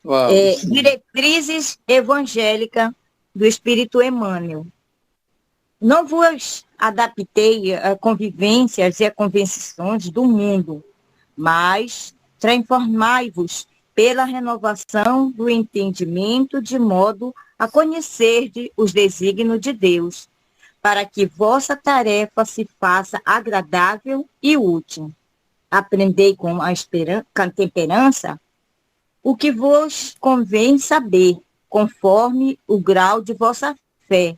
Uau, sim. Diretrizes evangélicas do Espírito Emmanuel. Não vos adaptei a convivências e a convenções do mundo, mas transformai-vos pela renovação do entendimento, de modo a conhecer os desígnios de Deus, para que vossa tarefa se faça agradável e útil. Aprendei com a temperança o que vos convém saber, conforme o grau de vossa fé.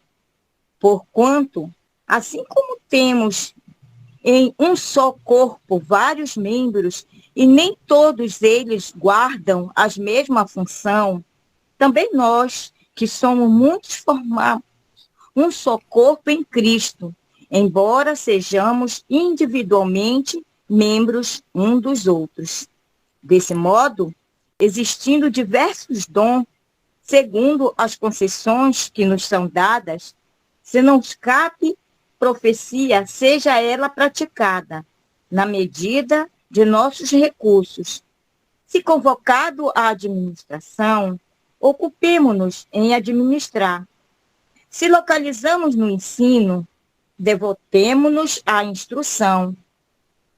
Porquanto, assim como temos em um só corpo vários membros, e nem todos eles guardam a mesma função, também nós, que somos muitos, formamos um só corpo em Cristo, embora sejamos individualmente membros um dos outros. Desse modo, existindo diversos dons, segundo as concessões que nos são dadas, se não cabe profecia, seja ela praticada, na medida de nossos recursos. Se convocado à administração, ocupemo-nos em administrar. Se localizamos no ensino, devotemo-nos à instrução.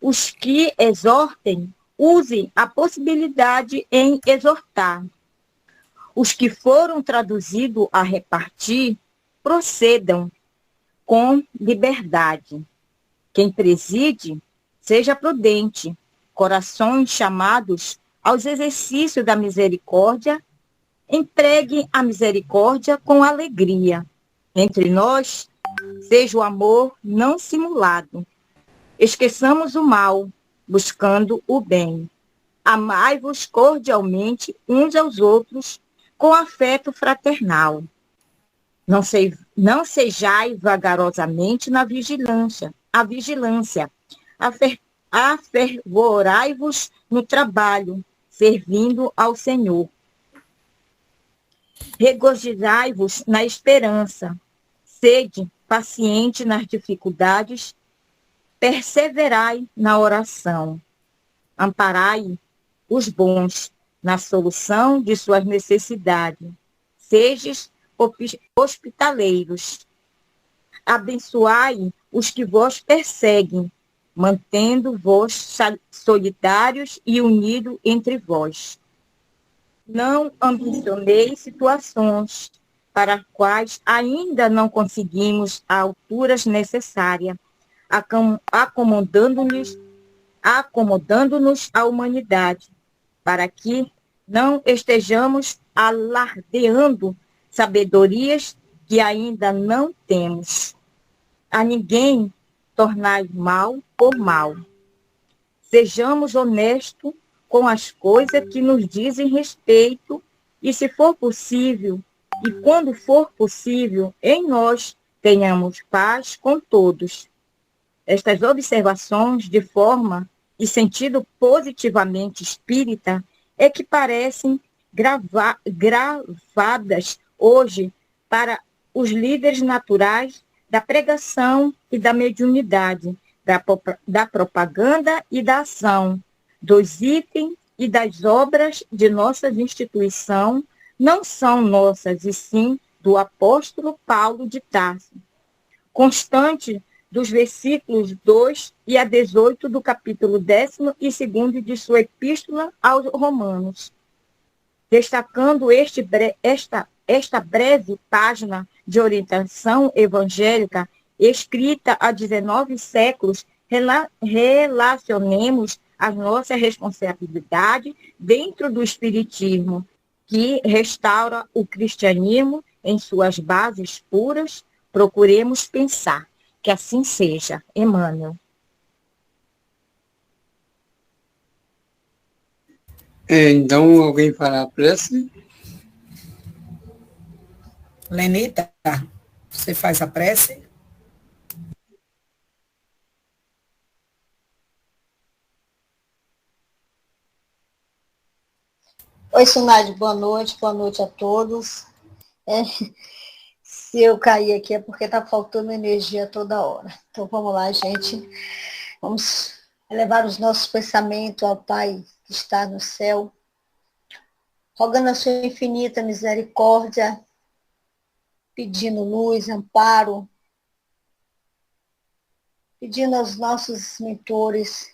Os que exortem, usem a possibilidade em exortar. Os que foram traduzidos a repartir, procedam com liberdade. Quem preside, seja prudente, corações chamados aos exercícios da misericórdia, empregue a misericórdia com alegria. Entre nós, seja o amor não simulado. Esqueçamos o mal, buscando o bem. Amai-vos cordialmente uns aos outros, com afeto fraternal. Não sejais vagarosamente na vigilância. Afervorai-vos no trabalho, servindo ao Senhor. Regozijai-vos na esperança. Sede paciente nas dificuldades. Perseverai na oração. Amparai os bons na solução de suas necessidades. Sejais hospitaleiros. Abençoai os que vos perseguem, mantendo-vos solidários e unidos entre vós. Não ambicioneis situações para as quais ainda não conseguimos a alturas necessárias, acomodando-nos à humanidade, para que não estejamos alardeando sabedorias que ainda não temos. A ninguém tornai mal por mal. Sejamos honestos com as coisas que nos dizem respeito e, se for possível, e quando for possível, em nós tenhamos paz com todos. Estas observações, de forma e sentido positivamente espírita, é que parecem gravadas hoje para os líderes naturais da pregação e da mediunidade, da propaganda e da ação, dos itens e das obras de nossa instituição, não são nossas, e sim do apóstolo Paulo de Tarso, constante dos versículos 2 a 18 do capítulo 12 de sua epístola aos Romanos. Destacando esta breve página de orientação evangélica, escrita há 19 séculos, relacionemos a nossa responsabilidade dentro do Espiritismo, que restaura o cristianismo em suas bases puras. Procuremos pensar. Que assim seja. Emmanuel. Então, alguém fará a prece? Lenita, você faz a prece? Oi, Sunade, boa noite a todos. Se eu cair aqui é porque está faltando energia toda hora. Então vamos lá, gente. Vamos elevar os nossos pensamentos ao Pai que está no céu. rogando a sua infinita misericórdia, pedindo luz, amparo, pedindo aos nossos mentores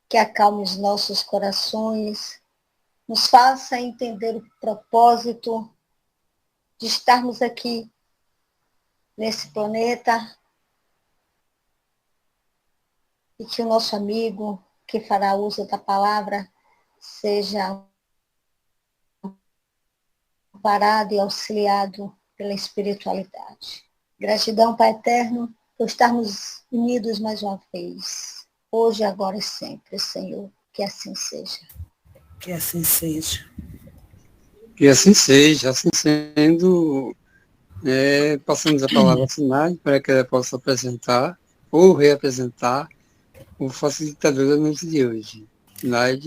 que acalme os nossos corações, nos faça entender o propósito de estarmos aqui nesse planeta e que o nosso amigo que fará uso da palavra seja amparado e auxiliado pela espiritualidade. Gratidão, Pai Eterno, por estarmos unidos mais uma vez, hoje, agora e sempre, Senhor, que assim seja. Que assim seja. Que assim seja, assim sendo, passamos a palavra a Sinai para que ela possa apresentar ou reapresentar o facilitador da noite de hoje. Sinai.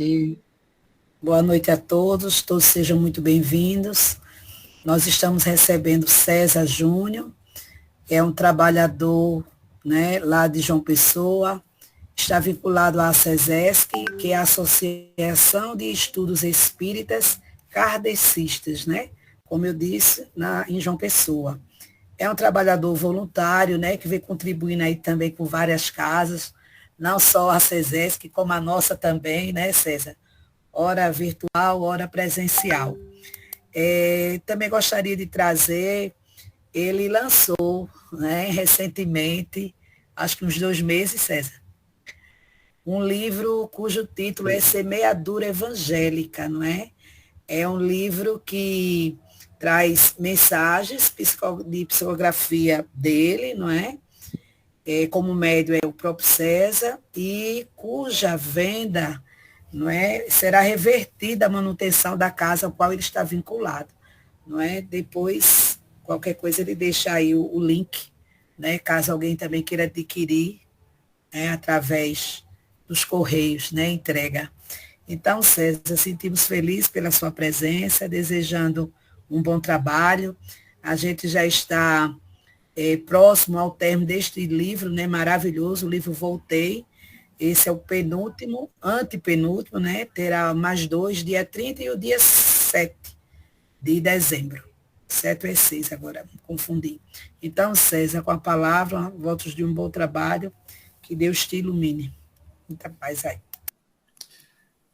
Boa noite a todos sejam muito bem-vindos. Nós estamos recebendo César Júnior, é um trabalhador, né, lá de João Pessoa, está vinculado à ACESESC, que é a Associação de Estudos Espíritas Kardecistas, né, como eu disse, em João Pessoa. É um trabalhador voluntário, né, que vem contribuindo aí também com várias casas, não só a ACESESC, como a nossa também, né, César? Hora virtual, hora presencial. Também gostaria de trazer, ele lançou, né, recentemente, acho que uns 2 meses, César, um livro cujo título é Semeadura Evangélica, não é? É um livro que traz mensagens de psicografia dele, não é? Como médio é o próprio César, e cuja venda, não é, será revertida a manutenção da casa ao qual ele está vinculado, não é? Depois, qualquer coisa, ele deixa aí o link, né, caso alguém também queira adquirir, através dos correios, né, entrega. Então, César, sentimos felizes pela sua presença, desejando um bom trabalho. A gente já está próximo ao término deste livro, né, maravilhoso, o livro Voltei. Esse é o penúltimo, antepenúltimo, né? Terá mais 2, dia 30 e o dia 7 de dezembro. 7 é 6 agora, me confundi. Então, César, com a palavra, votos de um bom trabalho, que Deus te ilumine. Muita paz aí.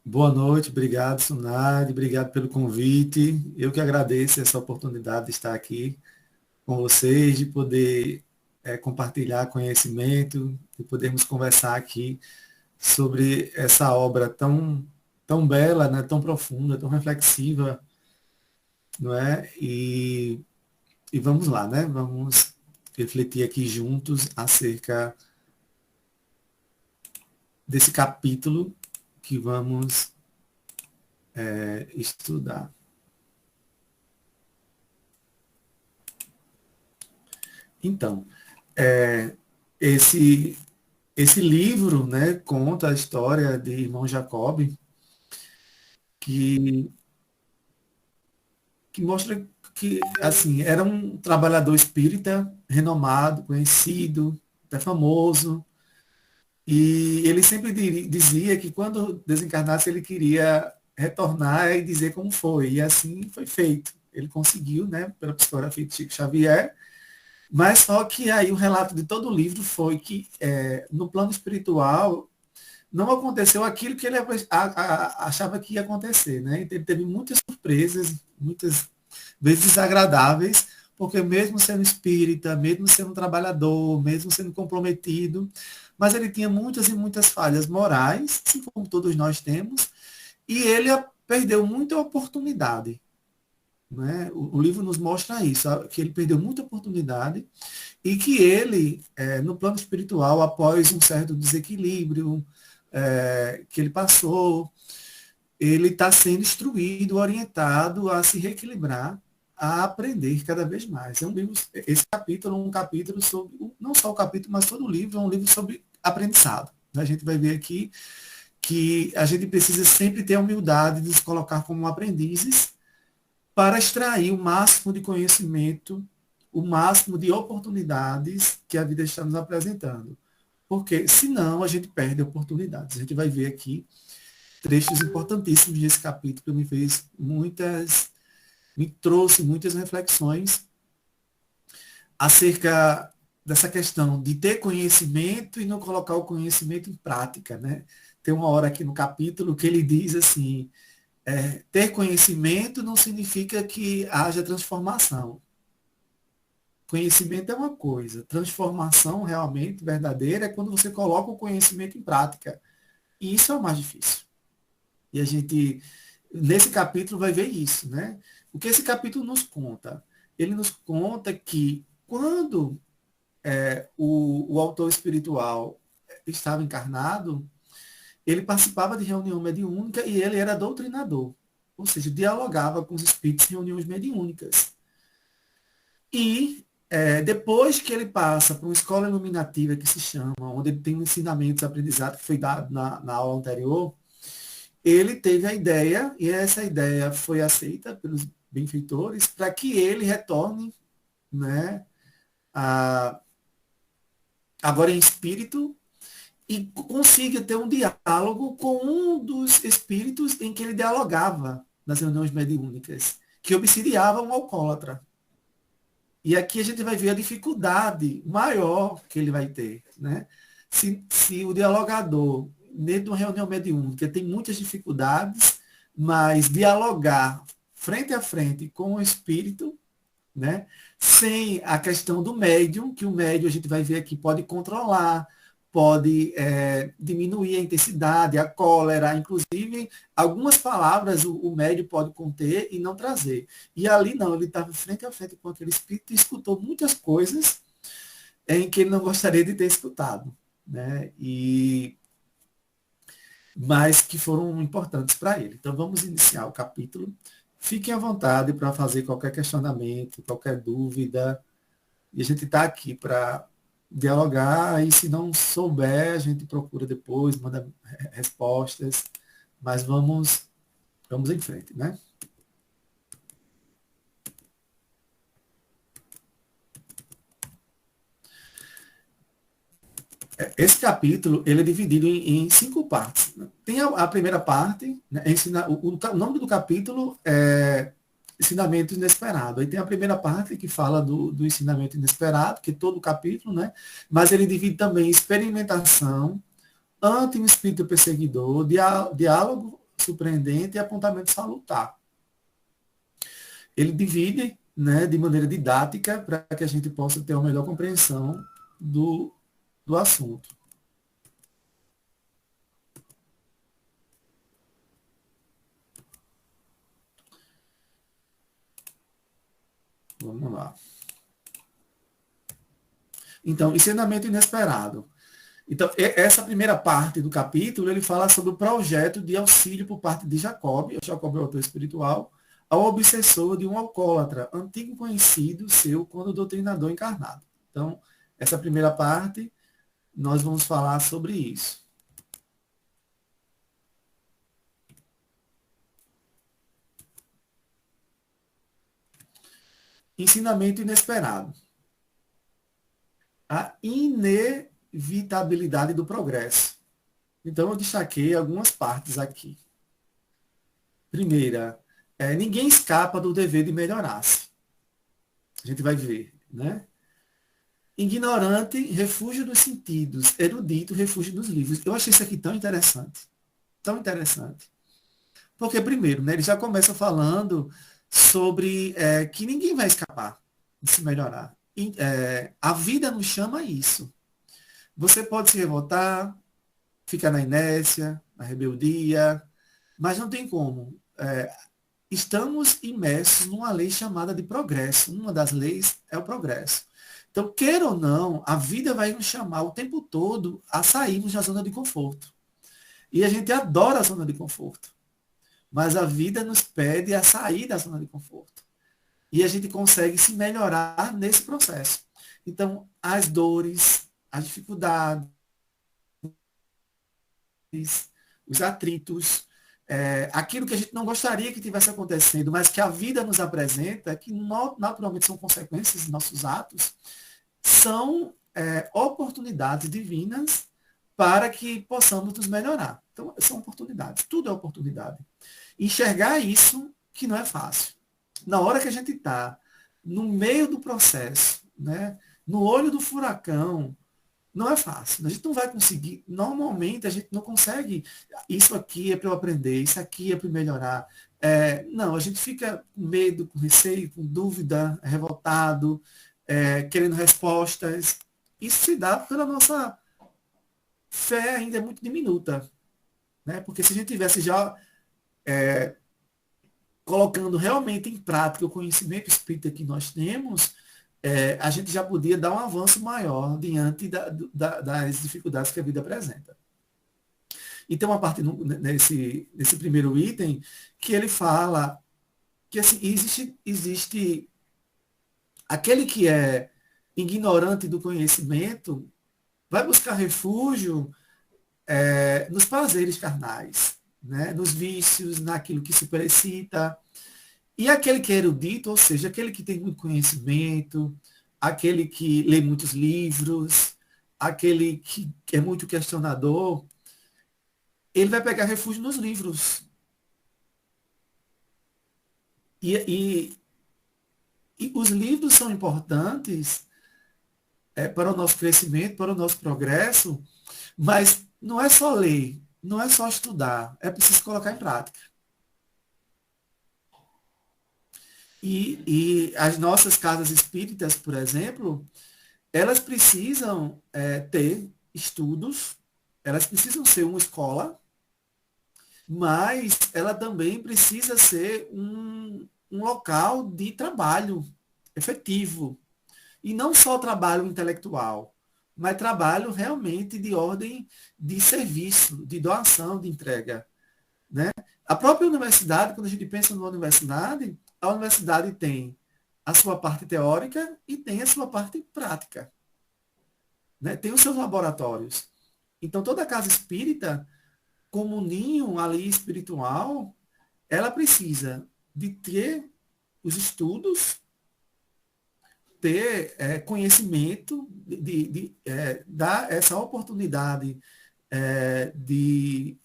Boa noite, obrigado, Sunari, obrigado pelo convite. Eu que agradeço essa oportunidade de estar aqui com vocês, de poder compartilhar conhecimento, de podermos conversar aqui sobre essa obra tão bela, né, tão profunda, tão reflexiva, não é? E vamos lá, né? Vamos refletir aqui juntos acerca desse capítulo que vamos estudar. Então, esse livro, né, conta a história de irmão Jacob, que mostra que, assim, era um trabalhador espírita renomado, conhecido, até famoso, e ele sempre dizia que quando desencarnasse ele queria retornar e dizer como foi, e assim foi feito. Ele conseguiu, né, pela psicografia de Chico Xavier, mas só que aí o relato de todo o livro foi que no plano espiritual não aconteceu aquilo que ele achava que ia acontecer, né? Então, ele teve muitas surpresas, muitas vezes desagradáveis, porque mesmo sendo espírita, mesmo sendo trabalhador, mesmo sendo comprometido, mas ele tinha muitas e muitas falhas morais, assim como todos nós temos, e ele perdeu muita oportunidade. Né? O livro nos mostra isso, que ele perdeu muita oportunidade e que ele, no plano espiritual, após um certo desequilíbrio que ele passou, ele está sendo instruído, orientado a se reequilibrar, a aprender cada vez mais. É um livro, esse capítulo é um capítulo sobre, não só o capítulo, mas todo o livro é um livro sobre aprendizado. A gente vai ver aqui que a gente precisa sempre ter a humildade de se colocar como aprendizes para extrair o máximo de conhecimento, o máximo de oportunidades que a vida está nos apresentando. Porque, senão, a gente perde oportunidades. A gente vai ver aqui trechos importantíssimos desse capítulo, me trouxe muitas reflexões acerca dessa questão de ter conhecimento e não colocar o conhecimento em prática, né? Tem uma hora aqui no capítulo que ele diz assim, ter conhecimento não significa que haja transformação. Conhecimento é uma coisa, transformação realmente verdadeira é quando você coloca o conhecimento em prática. E isso é o mais difícil. E a gente, nesse capítulo, vai ver isso, né? O que esse capítulo nos conta? Ele nos conta que quando o autor espiritual estava encarnado, ele participava de reunião mediúnica e ele era doutrinador. Ou seja, dialogava com os espíritos em reuniões mediúnicas. E depois que ele passa para uma escola iluminativa que se chama, onde ele tem um ensinamento, aprendizado que foi dado na aula anterior, ele teve a ideia, e essa ideia foi aceita pelos benfeitores, para que ele retorne, né, agora em espírito, e consiga ter um diálogo com um dos espíritos em que ele dialogava nas reuniões mediúnicas, que obsidiava um alcoólatra. E aqui a gente vai ver a dificuldade maior que ele vai ter, né? Se o dialogador, dentro de uma reunião mediúnica, tem muitas dificuldades, mas dialogar frente a frente com o espírito, né? Sem a questão do médium, que o médium a gente vai ver aqui pode controlar, pode diminuir a intensidade, a cólera, inclusive algumas palavras o médium pode conter e não trazer. E ali não, ele estava frente a frente com aquele espírito e escutou muitas coisas em que ele não gostaria de ter escutado, né? Mas que foram importantes para ele. Então vamos iniciar o capítulo. Fiquem à vontade para fazer qualquer questionamento, qualquer dúvida. E a gente está aqui para dialogar, e se não souber, a gente procura depois, manda respostas, mas vamos em frente, né? Esse capítulo, ele é dividido em 5 partes. Tem a primeira parte, né, o nome do capítulo é Ensinamento Inesperado. Aí tem a primeira parte que fala do ensinamento inesperado, que é todo o capítulo, né? Mas ele divide também experimentação, ante um espírito perseguidor, diálogo surpreendente e apontamento salutar. Ele divide, né, de maneira didática para que a gente possa ter uma melhor compreensão do assunto. Vamos lá. Então, ensinamento inesperado. Então, essa primeira parte do capítulo, ele fala sobre o projeto de auxílio por parte de Jacob, o Jacob é o autor espiritual, ao obsessor de um alcoólatra, antigo conhecido seu quando doutrinador encarnado. Então, essa primeira parte, nós vamos falar sobre isso. Ensinamento inesperado. A inevitabilidade do progresso. Então, eu destaquei algumas partes aqui. Primeira, ninguém escapa do dever de melhorar-se. A gente vai ver, né? Ignorante, refúgio dos sentidos. Erudito, refúgio dos livros. Eu achei isso aqui tão interessante. Tão interessante. Porque, primeiro, né, ele já começa falando sobre que ninguém vai escapar de se melhorar. A vida nos chama a isso. Você pode se revoltar, ficar na inércia, na rebeldia, mas não tem como. Estamos imersos numa lei chamada de progresso. Uma das leis é o progresso. Então, queira ou não, a vida vai nos chamar o tempo todo a sairmos da zona de conforto. E a gente adora a zona de conforto. Mas a vida nos pede a sair da zona de conforto. E a gente consegue se melhorar nesse processo. Então, as dores, as dificuldades, os atritos, aquilo que a gente não gostaria que tivesse acontecendo, mas que a vida nos apresenta, que naturalmente são consequências dos nossos atos, são oportunidades divinas para que possamos nos melhorar. Então, são oportunidades, tudo é oportunidade. Enxergar isso que não é fácil. Na hora que a gente está no meio do processo, né, no olho do furacão, não é fácil. A gente não vai conseguir. Normalmente a gente não consegue. Isso aqui é para eu aprender, isso aqui é para melhorar. Não, a gente fica com medo, com receio, com dúvida, revoltado, querendo respostas. Isso se dá pela nossa fé ainda muito diminuta. Né? Porque se a gente tivesse já colocando realmente em prática o conhecimento espírita que nós temos, a gente já podia dar um avanço maior diante das dificuldades que a vida apresenta. E tem uma parte nesse primeiro item que ele fala que assim, existe aquele que é ignorante do conhecimento vai buscar refúgio nos prazeres carnais, né? Nos vícios, naquilo que se precita. E aquele que é erudito, ou seja, aquele que tem muito conhecimento, aquele que lê muitos livros, aquele que é muito questionador, ele vai pegar refúgio nos livros. E os livros são importantes para o nosso crescimento, para o nosso progresso, mas não é só ler, não é só estudar, é preciso colocar em prática. E as nossas casas espíritas, por exemplo, elas precisam ter estudos, elas precisam ser uma escola, mas ela também precisa ser um local de trabalho efetivo. E não só trabalho intelectual, mas trabalho realmente de ordem de serviço, de doação, de entrega. Né? A própria universidade, quando a gente pensa numa universidade, a universidade tem a sua parte teórica e tem a sua parte prática. Né? Tem os seus laboratórios. Então, toda casa espírita, como um ninho ali espiritual, ela precisa de ter os estudos, ter conhecimento, de dar essa oportunidade de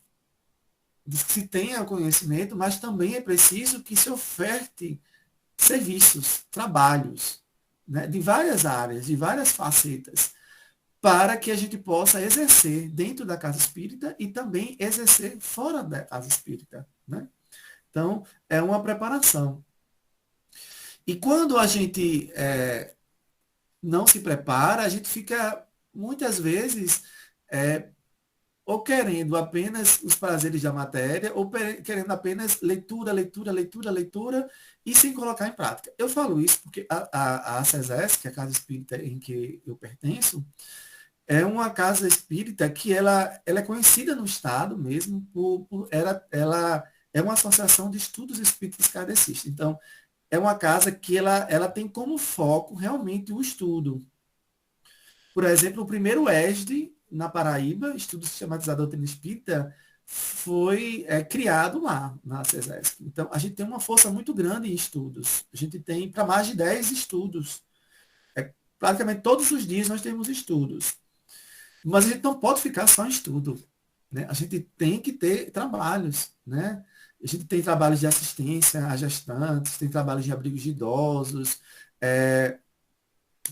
que se tenha conhecimento, mas também é preciso que se oferte serviços, trabalhos, né, de várias áreas, de várias facetas, para que a gente possa exercer dentro da casa espírita e também exercer fora da casa espírita. Né? Então, é uma preparação. E quando a gente não se prepara, a gente fica, muitas vezes, ou querendo apenas os prazeres da matéria, ou querendo apenas leitura, leitura, leitura, leitura, e sem colocar em prática. Eu falo isso porque a CESES, que é a casa espírita em que eu pertenço, é uma casa espírita que ela é conhecida no Estado mesmo, ela é uma associação de estudos espíritas kardecistas. Então, é uma casa que ela tem como foco realmente o estudo. Por exemplo, o primeiro ESD na Paraíba, Estudo Sistematizado da Doutrina Espírita, foi criado lá, na CESESC. Então, a gente tem uma força muito grande em estudos. A gente tem para mais de 10 estudos. Praticamente todos os dias nós temos estudos. Mas a gente não pode ficar só em estudo. Né? A gente tem que ter trabalhos. Né? A gente tem trabalhos de assistência a gestantes, tem trabalhos de abrigos de idosos,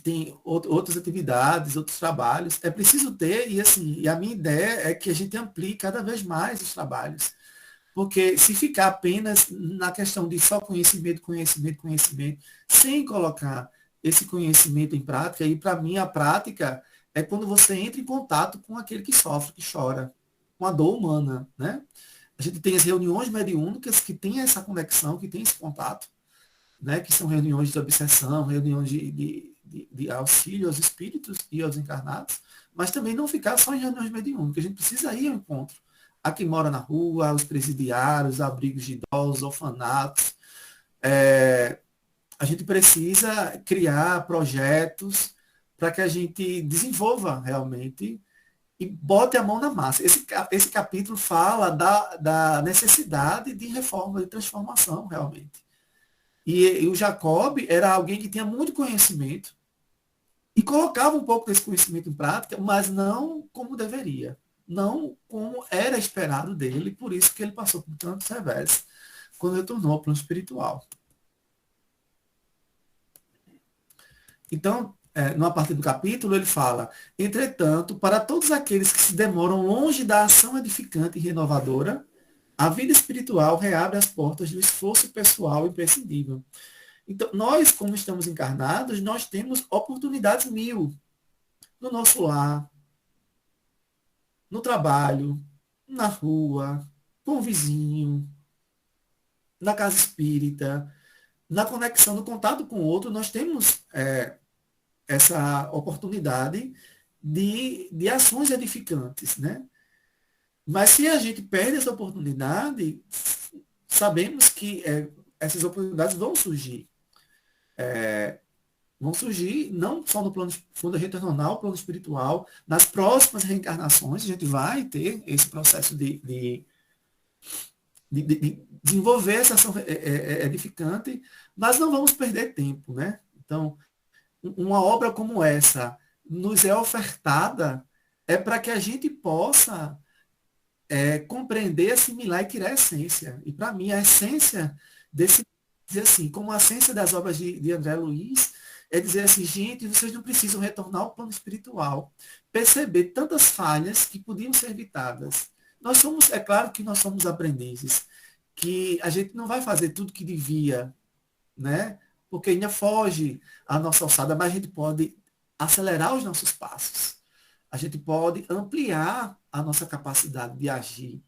tem outras atividades, outros trabalhos. É preciso ter, e a minha ideia é que a gente amplie cada vez mais os trabalhos. Porque se ficar apenas na questão de só conhecimento, conhecimento, conhecimento, sem colocar esse conhecimento em prática, e para mim a prática é quando você entra em contato com aquele que sofre, que chora, com a dor humana. Né? A gente tem as reuniões mediúnicas que tem essa conexão, que tem esse contato, né? Que são reuniões de obsessão, reuniões de auxílio aos espíritos e aos encarnados, mas também não ficar só em reuniões mediúnicas. A gente precisa ir ao encontro. A quem mora na rua, os presidiários, abrigos de idosos, orfanatos. A gente precisa criar projetos para que a gente desenvolva realmente e bote a mão na massa. Esse capítulo fala da necessidade de reforma, de transformação, realmente. E o Jacob era alguém que tinha muito conhecimento e colocava um pouco desse conhecimento em prática, mas não como deveria. não como era esperado dele, por isso que ele passou por tantos revés quando retornou ao plano espiritual. Então, numa parte do capítulo, ele fala: entretanto, para todos aqueles que se demoram longe da ação edificante e renovadora, a vida espiritual reabre as portas do esforço pessoal imprescindível. Então, nós, como estamos encarnados, nós temos oportunidades mil no nosso lar, no trabalho, na rua, com o vizinho, na casa espírita, na conexão, no contato com o outro, nós temos essa oportunidade de ações edificantes, né? Mas se a gente perde essa oportunidade, sabemos que essas oportunidades vão surgir. Vão surgir não só no plano, quando a gente retornar ao plano espiritual, nas próximas reencarnações, a gente vai ter esse processo de desenvolver essa ação edificante, mas não vamos perder tempo, né? Então, uma obra como essa nos é ofertada para que a gente possa compreender, assimilar e criar a essência. E para mim, a essência desse, dizer assim, como a essência das obras de André Luiz, é dizer assim, gente, vocês não precisam retornar ao plano espiritual, perceber tantas falhas que podiam ser evitadas. Nós somos, é claro que nós somos aprendizes, que a gente não vai fazer tudo que devia, né? Porque ainda foge a nossa alçada, mas a gente pode acelerar os nossos passos. A gente pode ampliar a nossa capacidade de agir,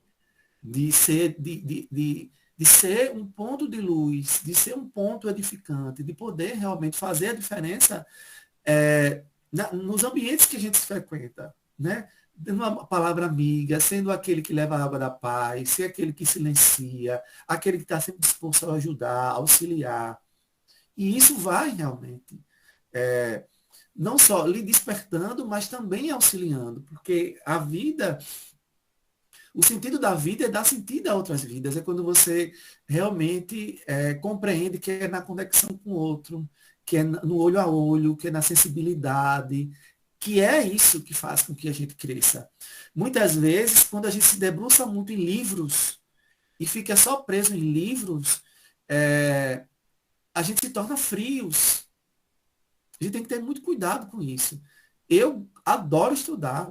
de ser um ponto de luz, de ser um ponto edificante, de poder realmente fazer a diferença nos ambientes que a gente se frequenta, né? Dando uma palavra amiga, sendo aquele que leva a água da paz, ser aquele que silencia, aquele que está sempre disposto a ajudar, auxiliar. E isso vai realmente não só lhe despertando, mas também auxiliando, porque a vida, o sentido da vida é dar sentido a outras vidas, é quando você realmente compreende que é na conexão com o outro, que é no olho a olho, que é na sensibilidade, que é isso que faz com que a gente cresça. Muitas vezes, quando a gente se debruça muito em livros e fica só preso em livros, a gente se torna frios. A gente tem que ter muito cuidado com isso. Eu adoro estudar,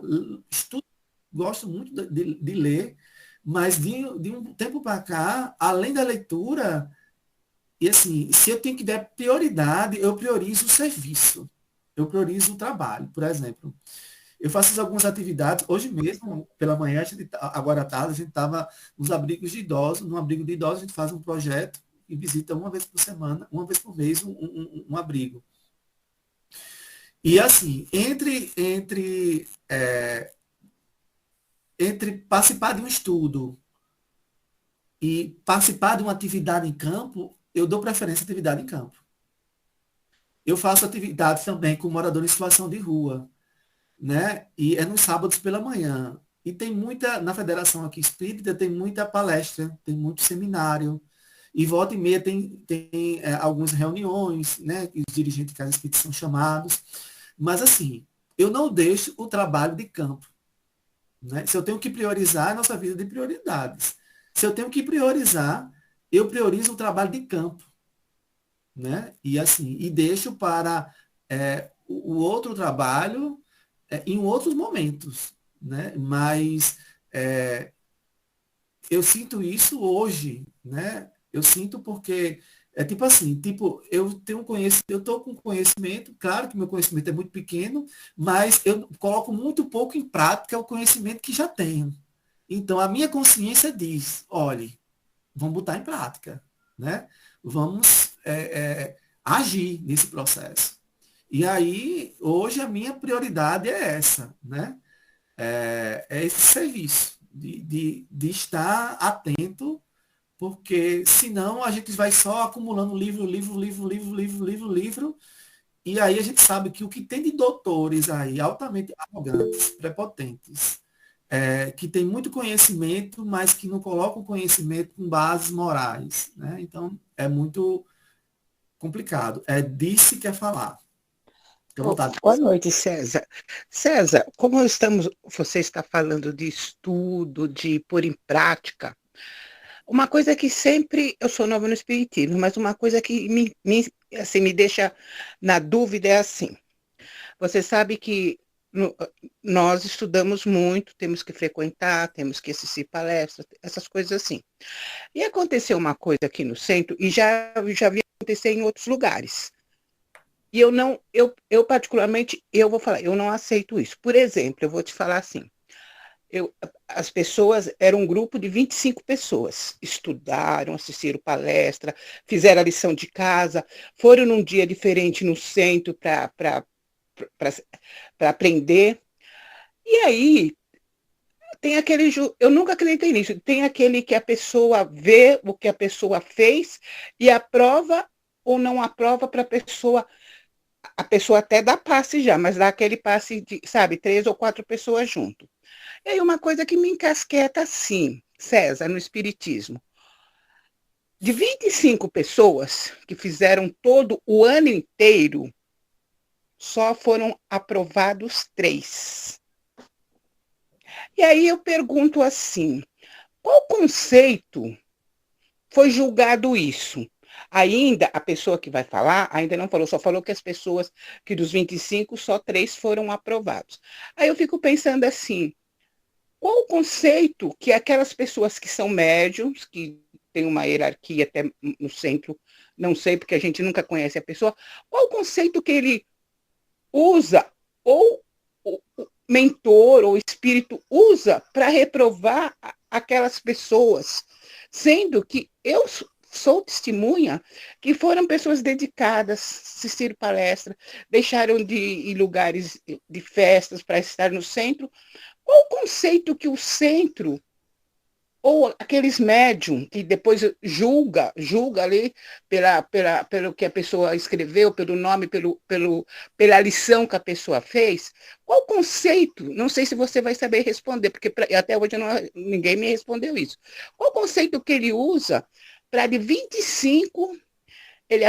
gosto muito de ler, mas de um tempo para cá, além da leitura, e assim, se eu tenho que dar prioridade, eu priorizo o serviço, eu priorizo o trabalho. Por exemplo, eu faço algumas atividades, hoje mesmo, pela manhã, agora à tarde, a gente estava nos abrigos de idosos, num abrigo de idosos, a gente faz um projeto e visita uma vez por semana, uma vez por mês, um abrigo. E assim, entre participar de um estudo e participar de uma atividade em campo, eu dou preferência à atividade em campo. Eu faço atividades também com moradores em situação de rua, né? E é nos sábados pela manhã. E tem muita, na Federação aqui Espírita, tem muita palestra, tem muito seminário. E volta e meia tem algumas reuniões, né? Que os dirigentes de casa espírita são chamados. Mas assim, eu não deixo o trabalho de campo. Né? Se eu tenho que priorizar a nossa vida de prioridades. Se eu tenho que priorizar, eu priorizo o trabalho de campo. Né? E assim, e deixo para o outro trabalho em outros momentos. Né? Mas eu sinto isso hoje, né? Eu sinto porque tipo assim, eu tenho conhecimento, eu estou com conhecimento, claro que meu conhecimento é muito pequeno, mas eu coloco muito pouco em prática o conhecimento que já tenho. Então a minha consciência diz, olhe, vamos botar em prática, né? Vamos agir nesse processo. E aí, hoje a minha prioridade é essa, né? É esse serviço, de estar atento, porque senão a gente vai só acumulando livro, e aí a gente sabe que o que tem de doutores aí, altamente arrogantes, prepotentes, que tem muito conhecimento, mas que não colocam o conhecimento com bases morais. Né? Então, é muito complicado. É disso que quer falar. Fique à vontade. Boa noite, César. César, como você está falando de estudo, de pôr em prática, uma coisa que sempre, eu sou nova no espiritismo, mas uma coisa que assim, me deixa na dúvida é assim, você sabe que no- nós estudamos muito, temos que frequentar, temos que assistir palestras, essas coisas assim. E aconteceu uma coisa aqui no centro, e já vi acontecer em outros lugares. E eu não, eu particularmente, eu vou falar, eu não aceito isso. Por exemplo, eu vou te falar assim, as pessoas, era um grupo de 25 pessoas, estudaram, assistiram palestra, fizeram a lição de casa, foram num dia diferente no centro para aprender. E aí, tem aquele, eu nunca acreditei nisso, tem aquele que a pessoa vê o que a pessoa fez e aprova ou não aprova para a pessoa até dá passe já, mas dá aquele passe de, sabe, 3 ou 4 pessoas junto. E aí uma coisa que me encasqueta assim, César, no espiritismo. De 25 pessoas que fizeram todo o ano inteiro, só foram aprovados 3. E aí eu pergunto assim, qual conceito foi julgado isso? Ainda, a pessoa que vai falar, ainda não falou, só falou que as pessoas, que dos 25, só 3 foram aprovados. Aí eu fico pensando assim, qual o conceito que aquelas pessoas que são médiums, que tem uma hierarquia até no centro, não sei, porque a gente nunca conhece a pessoa, qual o conceito que ele usa, ou o mentor ou espírito usa para reprovar aquelas pessoas, sendo que eu sou testemunha que foram pessoas dedicadas, assistiram palestra, deixaram de ir em lugares de festas para estar no centro. Qual o conceito que o centro ou aqueles médium que depois julga ali pelo que a pessoa escreveu, pelo nome, pela lição que a pessoa fez, qual conceito, não sei se você vai saber responder, porque até hoje ninguém me respondeu isso, qual conceito que ele usa para de 25 ele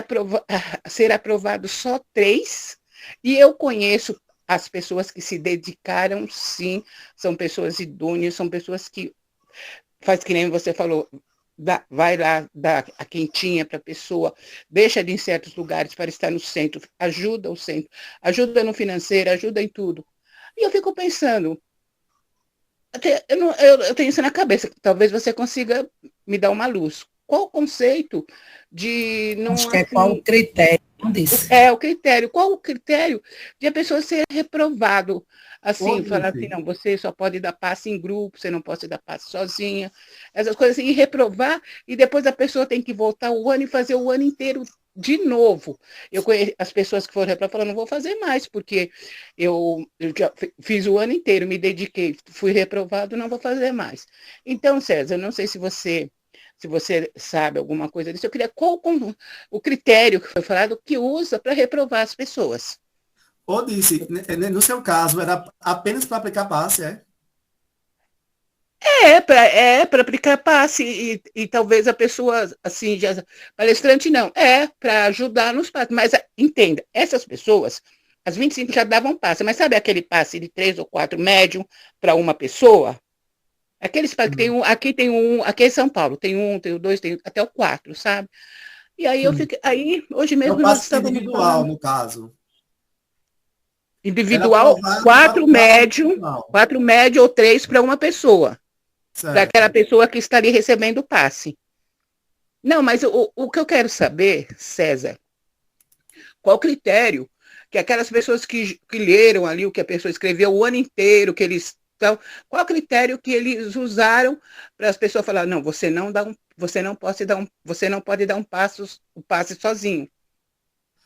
ser aprovado só 3, e eu conheço as pessoas que se dedicaram, sim, são pessoas idôneas, são pessoas que faz que nem você falou, vai lá, dá a quentinha para a pessoa, deixa de ir em certos lugares para estar no centro, ajuda o centro, ajuda no financeiro, ajuda em tudo. E eu fico pensando, eu tenho isso na cabeça, talvez você consiga me dar uma luz. Qual o conceito de Acho não que é qual assim. o critério disso. É, o critério. Qual o critério de a pessoa ser reprovado? Assim, falar assim, Disse, não, você só pode dar passe em grupo, você não pode dar passe sozinha, essas coisas assim, e reprovar, e depois a pessoa tem que voltar o ano e fazer o ano inteiro de novo. Eu conheço as pessoas que foram reprovadas, falaram, não vou fazer mais, porque eu já fiz o ano inteiro, me dediquei, fui reprovado, não vou fazer mais. Então, César, eu não sei se você sabe alguma coisa disso, eu queria qual o critério que foi falado que usa para reprovar as pessoas. no seu caso, era apenas para aplicar passe, é? É para aplicar passe e talvez a pessoa, assim, já, palestrante não, é para ajudar nos passes. Mas entenda, essas pessoas, as 25 já davam passe, mas sabe aquele passe de 3 ou 4 médium para uma pessoa? Aqueles passes que tem um, aqui em São Paulo, tem o 2, tem até o 4, sabe? E aí eu Sim. fiquei, aí hoje É o mesmo nós passe estávamos individual, falando. no caso. Era Individual, aprovado para quatro o passe médium, individual. 4 médium ou 3 para uma pessoa, para aquela Certo. pessoa que estaria recebendo o passe. Não, mas o que eu quero saber, César, qual o critério que aquelas pessoas que leram ali o que a pessoa escreveu o ano inteiro, que eles estão, qual o critério que eles usaram para as pessoas falar, não, você não pode dar o passe sozinho.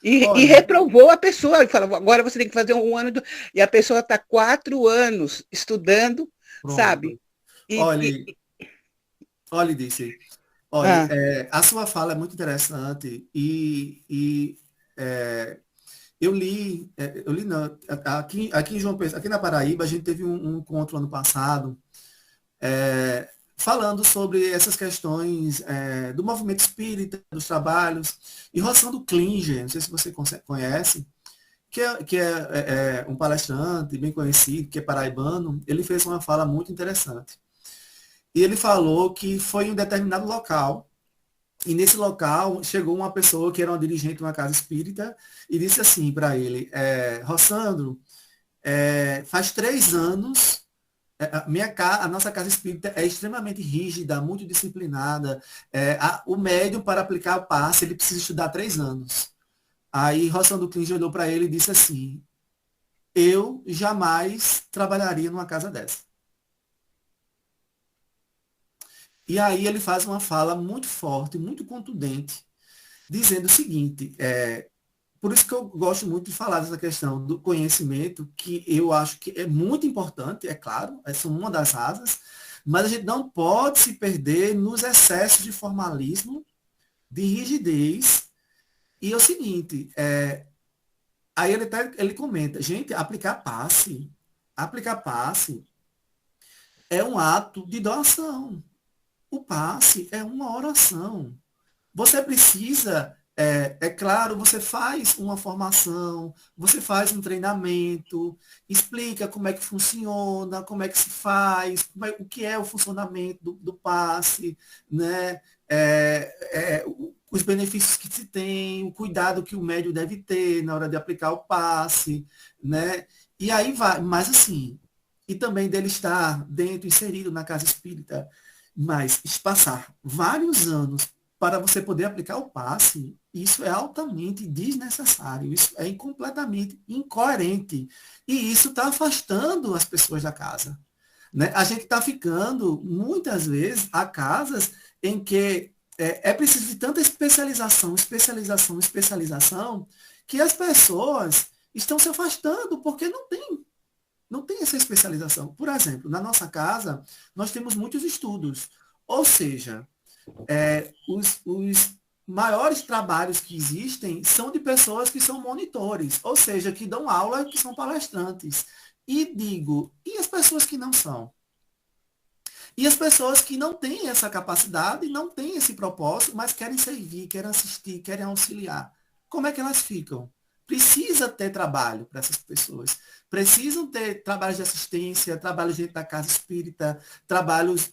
E Olha, reprovou a pessoa, e falou, agora você tem que fazer um ano, e a pessoa está 4 anos estudando, pronto. sabe? E, Olha, olha, disse. Olha, ah, a sua fala é muito interessante e eu li não, aqui em João Pessoa, aqui na Paraíba, a gente teve um encontro ano passado, falando sobre essas questões do movimento espírita, dos trabalhos, e Rossando Klinger, não sei se você conhece, que é um palestrante bem conhecido, que é paraibano, ele fez uma fala muito interessante. E ele falou que foi em um determinado local, e nesse local chegou uma pessoa que era uma dirigente de uma casa espírita e disse assim para ele, Rossandro, faz 3 anos, a nossa casa espírita é extremamente rígida, muito disciplinada, o médium para aplicar o passe, ele precisa estudar 3 anos. Aí Rossandro Klinge olhou para ele e disse assim, eu jamais trabalharia numa casa dessa. E aí ele faz uma fala muito forte, muito contundente, dizendo o seguinte, por isso que eu gosto muito de falar dessa questão do conhecimento, que eu acho que é muito importante, é claro, essa é uma das asas, mas a gente não pode se perder nos excessos de formalismo, de rigidez. E é o seguinte, aí ele comenta, gente, aplicar passe é um ato de doação. O passe é uma oração. Você precisa, claro, você faz uma formação, você faz um treinamento, explica como é que funciona, como é que se faz, o que é o funcionamento do passe, né? Os benefícios que se tem, o cuidado que o médium deve ter na hora de aplicar o passe, né? E aí vai, mas assim, e também dele estar dentro, inserido na casa espírita, mas passar vários anos para você poder aplicar o passe, isso é altamente desnecessário, isso é completamente incoerente. E isso está afastando as pessoas da casa. Né? A gente está ficando, muitas vezes, a casas em que é preciso de tanta especialização, que as pessoas estão se afastando porque não tem essa especialização. Por exemplo, na nossa casa, nós temos muitos estudos. Ou seja, os maiores trabalhos que existem são de pessoas que são monitores, ou seja, que dão aula e que são palestrantes. E digo, e as pessoas que não são? E as pessoas que não têm essa capacidade, não têm esse propósito, mas querem servir, querem assistir, querem auxiliar. Como é que elas ficam? Precisa ter trabalho para essas pessoas. Precisam ter trabalhos de assistência, trabalhos dentro da casa espírita, trabalhos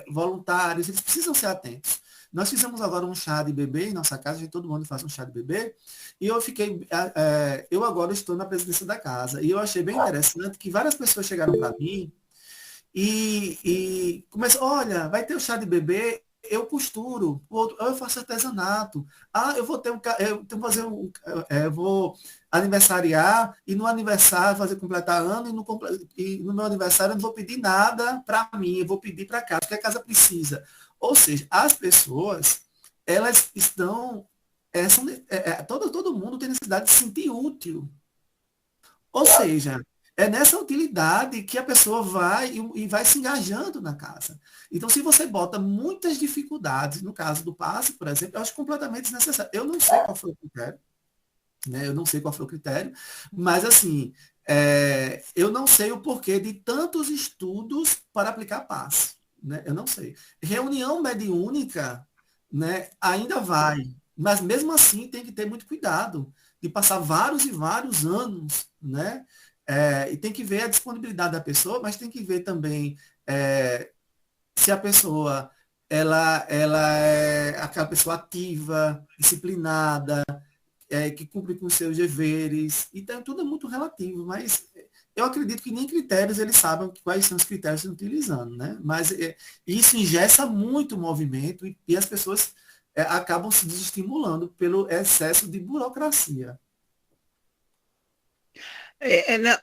voluntários, eles precisam ser atentos. Nós fizemos agora um chá de bebê em nossa casa, todo mundo faz um chá de bebê, e eu agora estou na presidência da casa, e eu achei bem interessante que várias pessoas chegaram para mim e começam, olha, vai ter o chá de bebê, eu costuro, eu faço artesanato, eu vou ter eu tenho que fazer eu vou aniversariar, e no aniversário fazer completar ano, e no meu aniversário eu não vou pedir nada para mim, eu vou pedir para casa, porque a casa precisa. Ou seja, as pessoas, elas estão, todo mundo tem necessidade de se sentir útil. Ou seja, é nessa utilidade que a pessoa vai e vai se engajando na casa. Então, se você bota muitas dificuldades, no caso do passe, por exemplo, eu acho completamente desnecessário. Eu não sei qual foi o critério, né? Eu não sei qual foi o critério, mas assim, eu não sei o porquê de tantos estudos para aplicar passe, né? Eu não sei. Reunião mediúnica, né, ainda vai, mas mesmo assim tem que ter muito cuidado de passar vários e vários anos, né? E tem que ver a disponibilidade da pessoa, mas tem que ver também se a pessoa ela é aquela pessoa ativa, disciplinada, que cumpre com seus deveres. Então, tudo é muito relativo, mas eu acredito que nem critérios eles sabem quais são os critérios que estão utilizando, né? Mas isso engessa muito o movimento e as pessoas acabam se desestimulando pelo excesso de burocracia.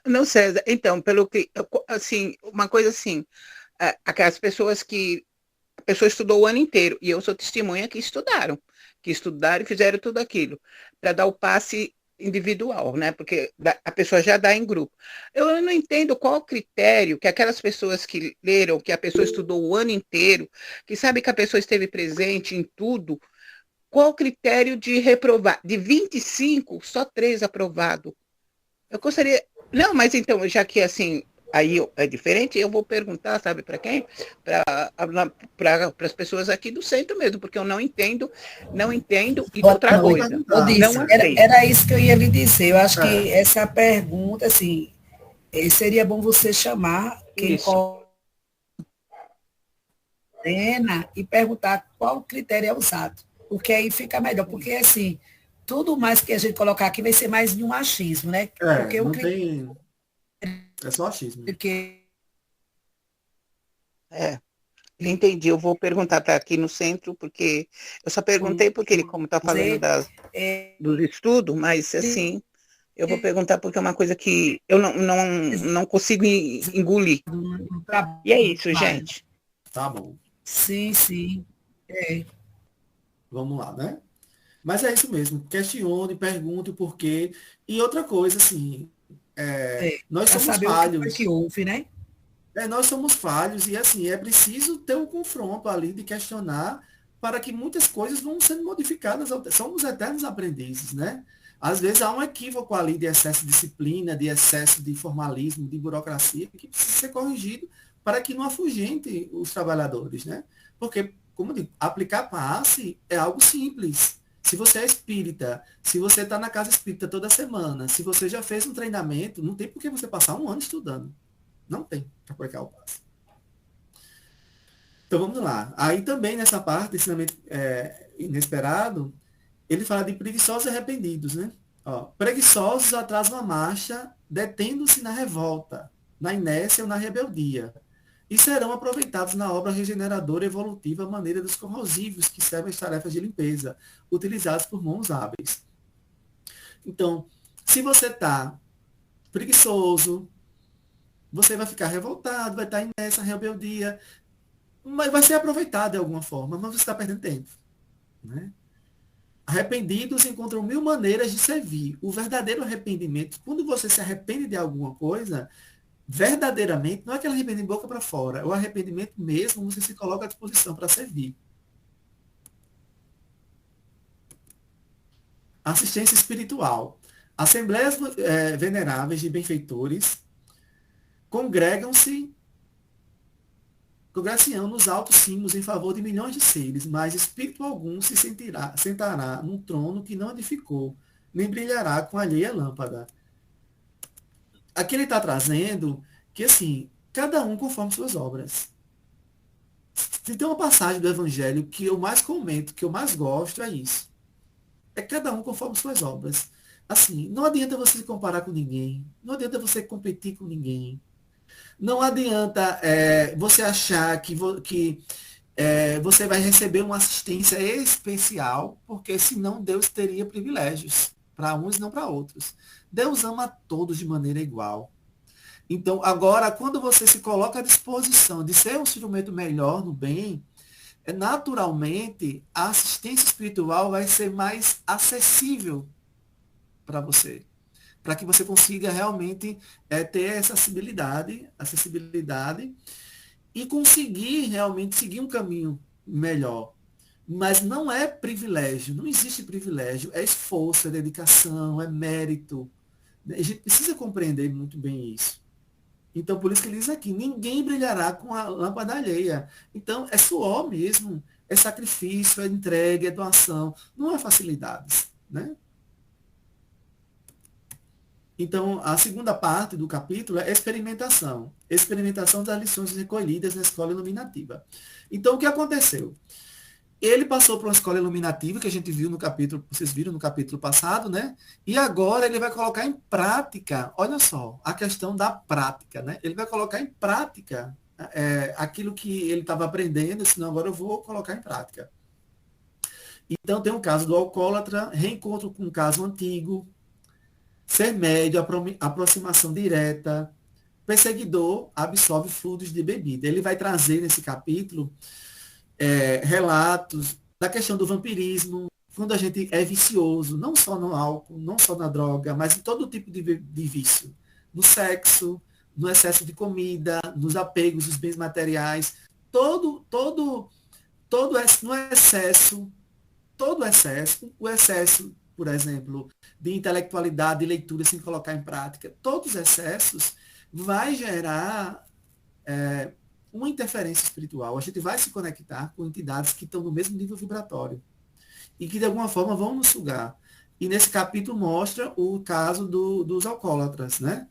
Não, César, então, pelo que, assim, uma coisa assim, aquelas pessoas que a pessoa estudou o ano inteiro, e eu sou testemunha que estudaram e fizeram tudo aquilo, para dar o passe individual, né? Porque a pessoa já dá em grupo. Eu não entendo qual o critério que aquelas pessoas que leram, que a pessoa estudou o ano inteiro, que sabe que a pessoa esteve presente em tudo, qual o critério de reprovar? De 25, só 3 aprovado. Eu gostaria. Não, mas então, já que assim, Aí é diferente, eu vou perguntar, sabe, para quem? Para as pessoas aqui do centro mesmo, porque eu não entendo, e Boa outra Pode noite. coisa, Eu perguntar. não disse, era, aceito. era isso que eu ia lhe dizer. Eu acho É, que essa pergunta, assim, seria bom você chamar quem Isso. coordena e perguntar qual critério é usado. Porque aí fica melhor. Porque, assim, tudo mais que a gente colocar aqui vai ser mais de um achismo, né? Porque o não critério tem. É só achismo. que É. Entendi, eu vou perguntar para aqui no centro, porque eu só perguntei porque ele, como está falando dizer é, dos estudos, mas assim, eu vou perguntar porque é uma coisa que eu não consigo engolir. no E é isso, trabalho. gente. Tá bom. Sim, sim. É, Vamos lá, né? Mas é isso mesmo. Questione, pergunte o porquê. E outra coisa, assim, nós para somos saber o que foi que falhos. houve, né? Nós somos falhos e, assim, é preciso ter um confronto ali de questionar para que muitas coisas vão sendo modificadas. Somos eternos aprendizes, né? Às vezes há um equívoco ali de excesso de disciplina, de excesso de formalismo, de burocracia, que precisa ser corrigido para que não afugente os trabalhadores, né? Porque, como eu digo, aplicar passe é algo simples. Se você é espírita, se você está na casa espírita toda semana, se você já fez um treinamento, não tem por que você passar um ano estudando. Não tem para aplicar o passe. Então vamos lá. Aí também nessa parte, ensinamento inesperado, ele fala de preguiçosos e arrependidos, né? Ó, preguiçosos atrasam a marcha, detendo-se na revolta, na inércia ou na rebeldia, e serão aproveitados na obra regeneradora e evolutiva à maneira dos corrosivos que servem as tarefas de limpeza, utilizados por mãos hábeis. Então, se você está preguiçoso, você vai ficar revoltado, vai estar nessa rebeldia, mas vai ser aproveitado de alguma forma, mas você está perdendo tempo. Né? Arrependidos encontram mil maneiras de servir. O verdadeiro arrependimento, quando você se arrepende de alguma coisa, verdadeiramente, não é aquele arrependimento de boca para fora, é o arrependimento mesmo, você se coloca à disposição para servir. Assistência espiritual. Assembleias veneráveis de benfeitores congregam-se congraciando nos altos cimos em favor de milhões de seres, mas espírito algum sentará num trono que não edificou, nem brilhará com alheia lâmpada. Aqui ele está trazendo que, assim, cada um conforme suas obras. Se tem uma passagem do Evangelho que eu mais comento, que eu mais gosto, é isso. É cada um conforme suas obras. Assim, não adianta você se comparar com ninguém, não adianta você competir com ninguém, não adianta você achar que você vai receber uma assistência especial, porque senão Deus teria privilégios para uns e não para outros. Deus ama a todos de maneira igual. Então, agora, quando você se coloca à disposição de ser um instrumento melhor no bem, naturalmente a assistência espiritual vai ser mais acessível para você, para que você consiga realmente ter essa acessibilidade e conseguir realmente seguir um caminho melhor. Mas não é privilégio, não existe privilégio, é esforço, é dedicação, é mérito. A gente precisa compreender muito bem isso. Então, por isso que ele diz aqui, ninguém brilhará com a lâmpada alheia. Então, é suor mesmo, é sacrifício, é entrega, é doação, não é facilidades, né? Então, a segunda parte do capítulo é experimentação. Experimentação das lições recolhidas na escola iluminativa. Então, o que aconteceu? Ele passou por uma escola iluminativa, que a gente viu no capítulo, vocês viram no capítulo passado, né? E agora ele vai colocar em prática, olha só, a questão da prática, né? Ele vai colocar em prática aquilo que ele estava aprendendo, senão agora eu vou colocar em prática. Então, tem o caso do alcoólatra, reencontro com um caso antigo, ser médio, aproximação direta, perseguidor absorve fluidos de bebida. Ele vai trazer nesse capítulo relatos da questão do vampirismo, quando a gente é vicioso, não só no álcool, não só na droga, mas em todo tipo de vício. No sexo, no excesso de comida, nos apegos dos bens materiais, no excesso, o excesso, por exemplo, de intelectualidade e leitura sem colocar em prática, todos os excessos, vai gerar uma interferência espiritual. A gente vai se conectar com entidades que estão no mesmo nível vibratório e que, de alguma forma, vão nos sugar. E nesse capítulo mostra o caso dos alcoólatras, né?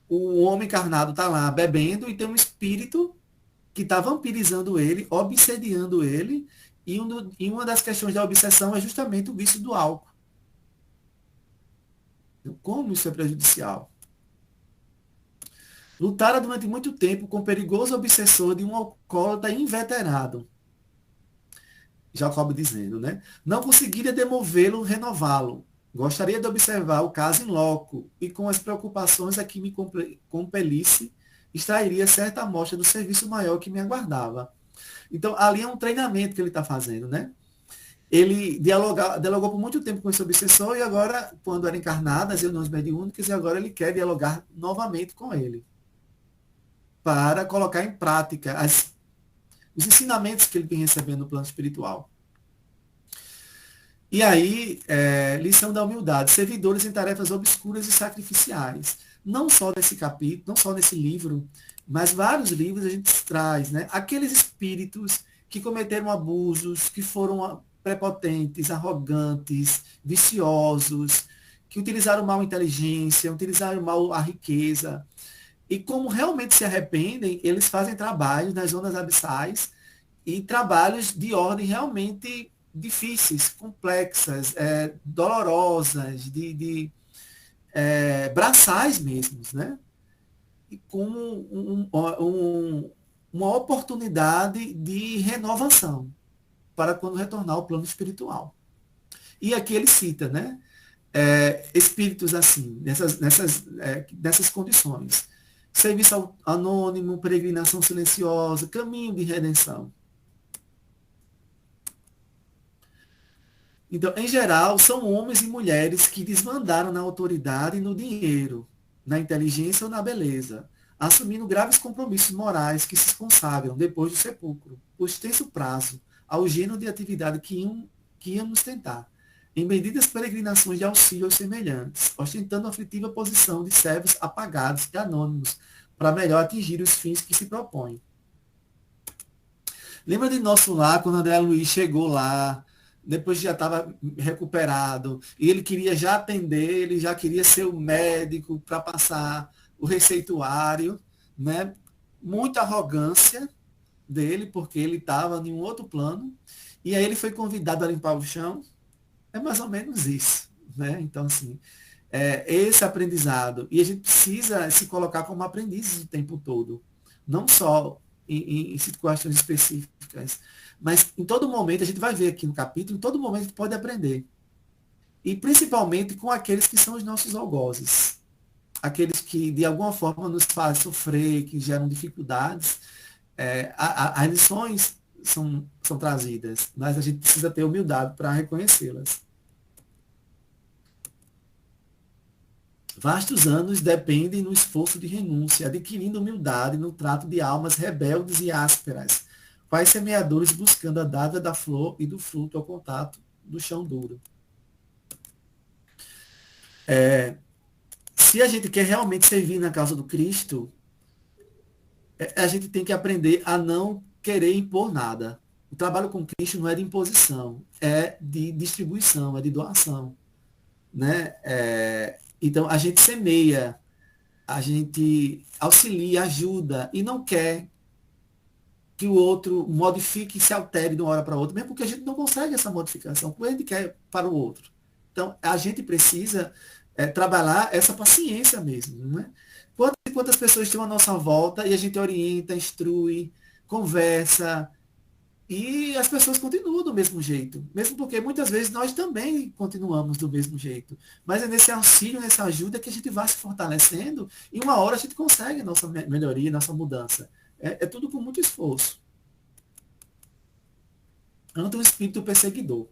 O homem encarnado está lá bebendo e tem um espírito que está vampirizando ele, obsediando ele, e uma das questões da obsessão é justamente o vício do álcool. Como isso é prejudicial? Lutara durante muito tempo com o perigoso obsessor de um alcoólatra inveterado. Jacob dizendo, né? Não conseguiria demovê-lo, renová-lo. Gostaria de observar o caso em loco e com as preocupações a que me compelisse, extrairia certa amostra do serviço maior que me aguardava. Então, ali é um treinamento que ele está fazendo, né? Ele dialogou por muito tempo com esse obsessor e agora, quando era encarnado, as reuniões mediúnicas, e agora ele quer dialogar novamente com ele para colocar em prática os ensinamentos que ele vem recebendo no plano espiritual. E aí, lição da humildade, servidores em tarefas obscuras e sacrificiais. Não só nesse capítulo, não só nesse livro, mas vários livros a gente traz, né? Aqueles espíritos que cometeram abusos, que foram prepotentes, arrogantes, viciosos, que utilizaram mal a inteligência, utilizaram mal a riqueza. E como realmente se arrependem, eles fazem trabalhos nas zonas abissais e trabalhos de ordem realmente difíceis, complexas, dolorosas, braçais mesmos, né? E como uma oportunidade de renovação para quando retornar ao plano espiritual. E aqui ele cita, né? Espíritos assim, nessas condições. Serviço anônimo, peregrinação silenciosa, caminho de redenção. Então, em geral, são homens e mulheres que desbandaram na autoridade e no dinheiro, na inteligência ou na beleza, assumindo graves compromissos morais que se consagram depois do sepulcro, por extenso prazo, ao gênero de atividade que íamos tentar, em benditas peregrinações de auxílio aos semelhantes, ostentando a aflitiva posição de servos apagados e anônimos, para melhor atingir os fins que se propõem. Lembra de nosso lar, quando André Luiz chegou lá, depois já estava recuperado, e ele queria já atender, ele já queria ser o médico para passar o receituário, né? Muita arrogância dele, porque ele estava em um outro plano, e aí ele foi convidado a limpar o chão. É mais ou menos isso, né? Então, assim, esse aprendizado, e a gente precisa se colocar como aprendizes o tempo todo, não só em situações específicas, mas em todo momento, a gente vai ver aqui no capítulo, em todo momento a gente pode aprender. E principalmente com aqueles que são os nossos algozes. Aqueles que, de alguma forma, nos fazem sofrer, que geram dificuldades. As lições são trazidas, mas a gente precisa ter humildade para reconhecê-las. Vastos anos dependem no esforço de renúncia, adquirindo humildade no trato de almas rebeldes e ásperas, quais semeadores buscando a dádiva da flor e do fruto ao contato do chão duro. Se a gente quer realmente servir na causa do Cristo, a gente tem que aprender a não querer impor nada. O trabalho com Cristo não é de imposição, é de distribuição, é de doação, né? Então, a gente semeia, a gente auxilia, ajuda, e não quer que o outro modifique e se altere de uma hora para outra, mesmo porque a gente não consegue essa modificação, como a gente quer para o outro. Então, a gente precisa trabalhar essa paciência mesmo, né? Quantas pessoas estão à nossa volta e a gente orienta, instrui, conversa, e as pessoas continuam do mesmo jeito, mesmo porque muitas vezes nós também continuamos do mesmo jeito. Mas é nesse auxílio, nessa ajuda que a gente vai se fortalecendo e uma hora a gente consegue a nossa melhoria, a nossa mudança. É tudo com muito esforço. Ante o espírito perseguidor.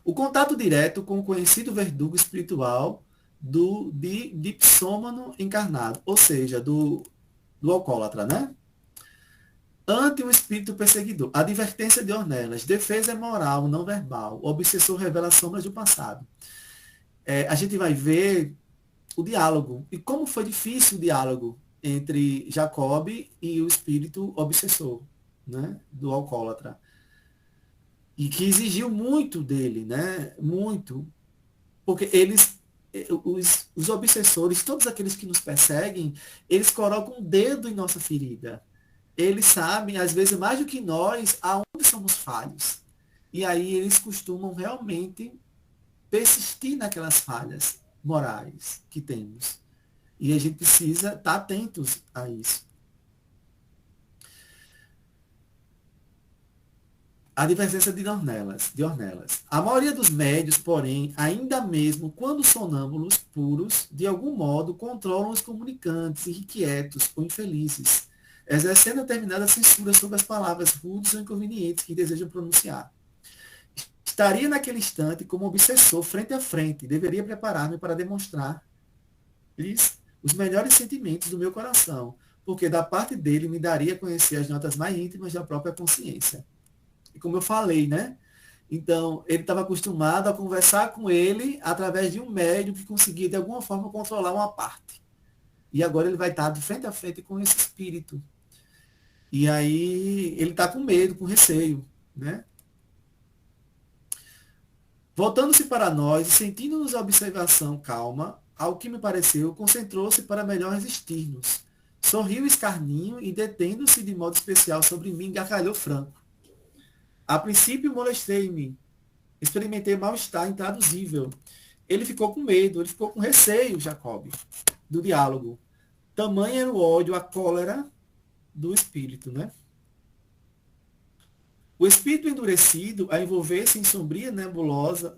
O contato direto com o conhecido verdugo espiritual de dipsômano encarnado, ou seja, do alcoólatra, né? Ante o espírito perseguidor. Advertência de Ornelas. Defesa moral, não verbal. O obsessor revela sombras do passado. A gente vai ver o diálogo. E como foi difícil o diálogo entre Jacob e o espírito obsessor, né, do alcoólatra. E que exigiu muito dele, né? Muito. Porque os obsessores, todos aqueles que nos perseguem, eles colocam um dedo em nossa ferida. Eles sabem, às vezes, mais do que nós, aonde somos falhos. E aí eles costumam realmente persistir naquelas falhas morais que temos. E a gente precisa estar atentos a isso. A divergência de Ornelas. A maioria dos médios, porém, ainda mesmo quando sonâmbulos puros, de algum modo controlam os comunicantes irrequietos ou infelizes, exercendo determinada censura sobre as palavras rudes ou inconvenientes que desejam pronunciar. Estaria naquele instante como obsessor frente a frente, deveria preparar-me para demonstrar-lhes os melhores sentimentos do meu coração, porque da parte dele me daria a conhecer as notas mais íntimas da própria consciência. E como eu falei, né? Então, ele estava acostumado a conversar com ele através de um médium que conseguia, de alguma forma, controlar uma parte. E agora ele vai estar de frente a frente com esse espírito. E aí ele está com medo, com receio, né? Voltando-se para nós e sentindo-nos a observação calma, ao que me pareceu, concentrou-se para melhor resistir-nos. Sorriu escarninho e, detendo-se de modo especial sobre mim, gargalhou franco. A princípio molestei-me, experimentei mal-estar intraduzível. Ele ficou com medo, ele ficou com receio, Jacob, do diálogo. Tamanho era o ódio, a cólera do espírito, né? O espírito endurecido, a envolver-se em sombria nebulosa,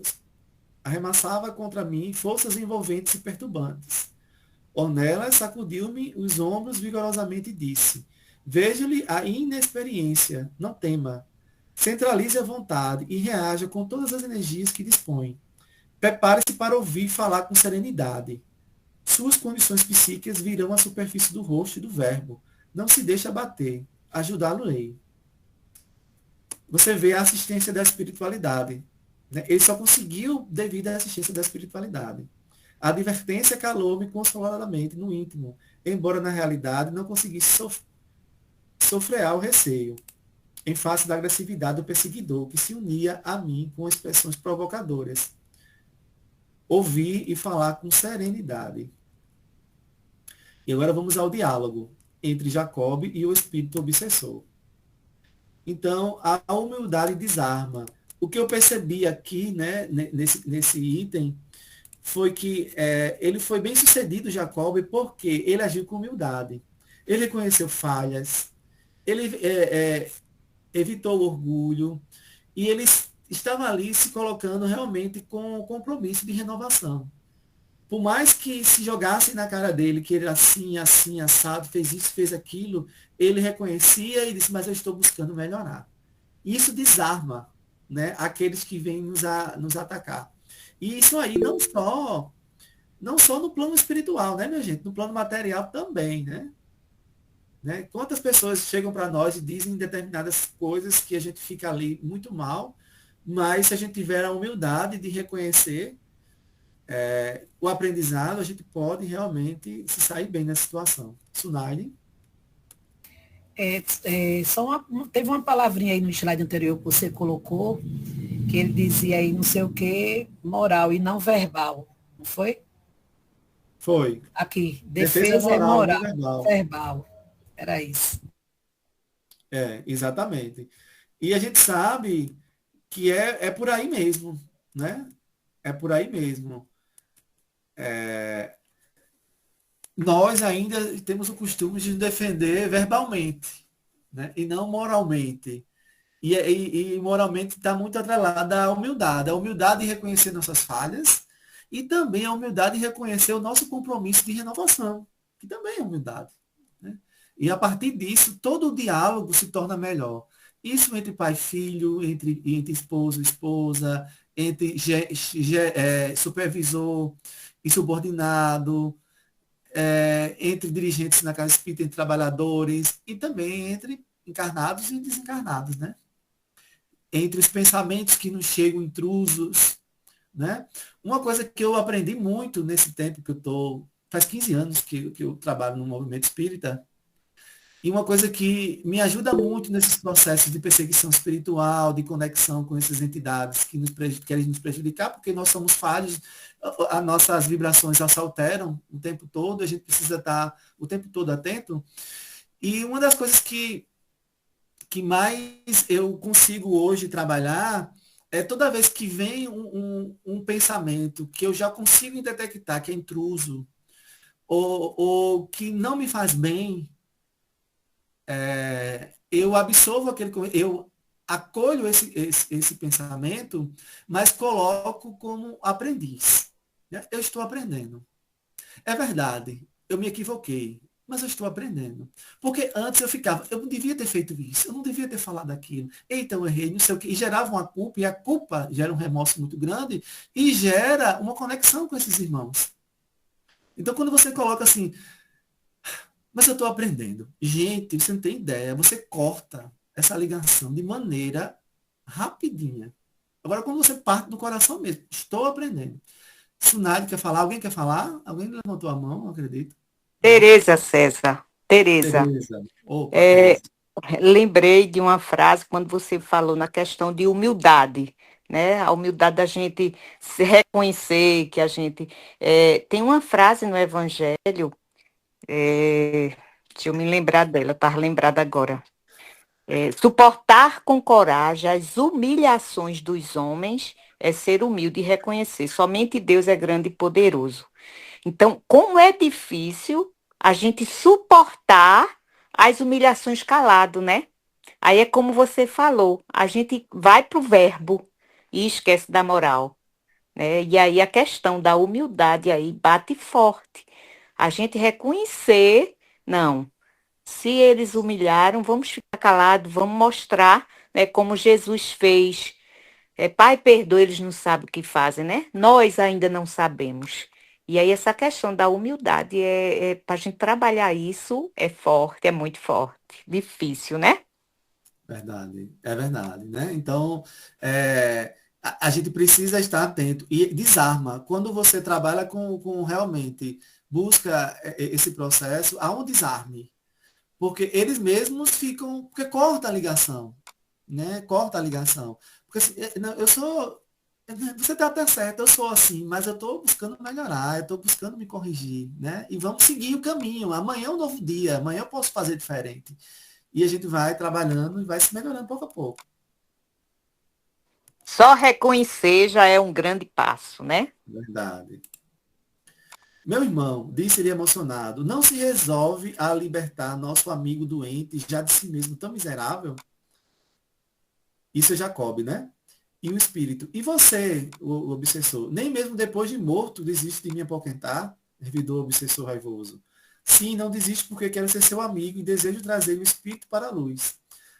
arremessava contra mim forças envolventes e perturbantes. Ornelas sacudiu-me os ombros vigorosamente e disse: vejo-lhe a inexperiência, não tema. Centralize a vontade e reaja com todas as energias que dispõe. Prepare-se para ouvir falar com serenidade. Suas condições psíquicas virão à superfície do rosto e do verbo. Não se deixe abater. Ajudá-lo-ei. Você vê a assistência da espiritualidade. Né? Ele só conseguiu devido à assistência da espiritualidade. A advertência calou-me consoladamente no íntimo, embora na realidade não conseguisse sofrear o receio, em face da agressividade do perseguidor, que se unia a mim com expressões provocadoras. Ouvir e falar com serenidade. E agora vamos ao diálogo entre Jacob e o espírito obsessor. Então, a humildade desarma. O que eu percebi aqui, né, nesse item, foi que ele foi bem sucedido, Jacob, porque ele agiu com humildade. Ele reconheceu falhas, ele evitou o orgulho, e ele estava ali se colocando realmente com compromisso de renovação. Por mais que se jogassem na cara dele, que ele era assim, assim, assado, fez isso, fez aquilo, ele reconhecia e disse, mas eu estou buscando melhorar. Isso desarma, né, aqueles que vêm nos atacar. E isso aí não só no plano espiritual, né, minha gente? No plano material também, né? Quantas pessoas chegam para nós e dizem determinadas coisas que a gente fica ali muito mal, mas se a gente tiver a humildade de reconhecer o aprendizado, a gente pode realmente se sair bem nessa situação. Sunaide? Teve uma palavrinha aí no slide anterior que você colocou, que ele dizia aí não sei o que, moral e não verbal, não foi? Foi. Aqui, defesa é moral, verbal. Era isso. Exatamente. E a gente sabe que é por aí mesmo, né? É por aí mesmo. Nós ainda temos o costume de nos defender verbalmente, né? E não moralmente. E moralmente está muito atrelada à humildade. A humildade de reconhecer nossas falhas e também a humildade de reconhecer o nosso compromisso de renovação, que também é humildade. Né? E a partir disso, todo o diálogo se torna melhor. Isso entre pai e filho, entre esposo e esposa, entre supervisor e subordinado, entre dirigentes na casa espírita, entre trabalhadores, e também entre encarnados e desencarnados, né? Entre os pensamentos que nos chegam intrusos, né? Uma coisa que eu aprendi muito nesse tempo que eu estou, faz 15 anos que eu trabalho no movimento espírita, e uma coisa que me ajuda muito nesses processos de perseguição espiritual, de conexão com essas entidades que querem nos prejudicar, porque nós somos falhos, as nossas vibrações elas se alteram o tempo todo, a gente precisa estar o tempo todo atento. E uma das coisas que mais eu consigo hoje trabalhar é toda vez que vem um pensamento que eu já consigo detectar que é intruso, ou que não me faz bem, eu absorvo eu acolho esse pensamento, mas coloco como aprendiz, né? Eu estou aprendendo. É verdade, eu me equivoquei, mas eu estou aprendendo. Porque antes eu não devia ter feito isso, eu não devia ter falado aquilo. Eita, eu errei, não sei o quê. E gerava uma culpa, e a culpa gera um remorso muito grande e gera uma conexão com esses irmãos. Então, quando você coloca assim, mas eu estou aprendendo. Gente, você não tem ideia. Você corta essa ligação de maneira rapidinha. Agora, quando você parte do coração mesmo, estou aprendendo. Sunari quer falar? Alguém quer falar? Alguém levantou a mão, acredito. Não. Tereza, César. Tereza. Tereza. Opa, É, Tereza. lembrei de uma frase quando você falou na questão de humildade, né? A humildade da gente se reconhecer que a gente tem uma frase no Evangelho, deixa eu me lembrar dela, estava lembrada agora. Suportar com coragem as humilhações dos homens é ser humilde e reconhecer. Somente Deus é grande e poderoso. Então, como é difícil a gente suportar as humilhações calado, né? Aí é como você falou, a gente vai para o verbo e esquece da moral, né? E aí a questão da humildade aí bate forte. A gente reconhecer, não, se eles humilharam, vamos ficar calados, vamos mostrar, né, como Jesus fez. Pai, perdoa, eles não sabem o que fazem, né? Nós ainda não sabemos. E aí essa questão da humildade para a gente trabalhar isso é forte, é muito forte, difícil, né? Verdade, é verdade, né? Então, a gente precisa estar atento e desarma. Quando você trabalha com realmente, busca esse processo, há um desarme. Porque eles mesmos ficam, porque corta a ligação, né? Corta a ligação. Porque assim, não, eu sou, você está até certo, eu sou assim, mas eu estou buscando melhorar, eu estou buscando me corrigir, né? E vamos seguir o caminho. Amanhã é um novo dia, amanhã eu posso fazer diferente. E a gente vai trabalhando e vai se melhorando pouco a pouco. Só reconhecer já é um grande passo, né? Verdade. Meu irmão, disse ele emocionado, não se resolve a libertar nosso amigo doente, já de si mesmo tão miserável? Isso é Jacob, né? E o espírito. E você, o obsessor, nem mesmo depois de morto desiste de me apoquentar? Revidou o obsessor raivoso. Sim, não desiste porque quero ser seu amigo e desejo trazer o espírito para a luz.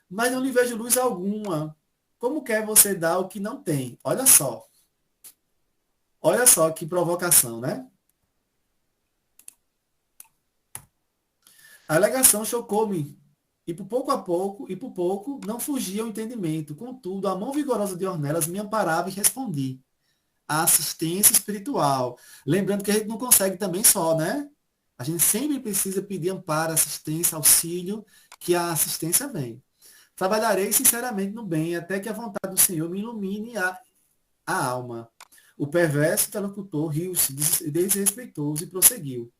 Mas não lhe vejo luz alguma. Como quer você dar o que não tem? Olha só. Olha só que provocação, né? A alegação chocou-me, e por pouco, não fugia o entendimento. Contudo, a mão vigorosa de Ornelas me amparava e respondi. A assistência espiritual. Lembrando que a gente não consegue também só, né? A gente sempre precisa pedir amparo, assistência, auxílio, que a assistência vem. Trabalharei sinceramente no bem, até que a vontade do Senhor me ilumine a alma. O perverso interlocutor riu-se, desrespeitoso, e prosseguiu.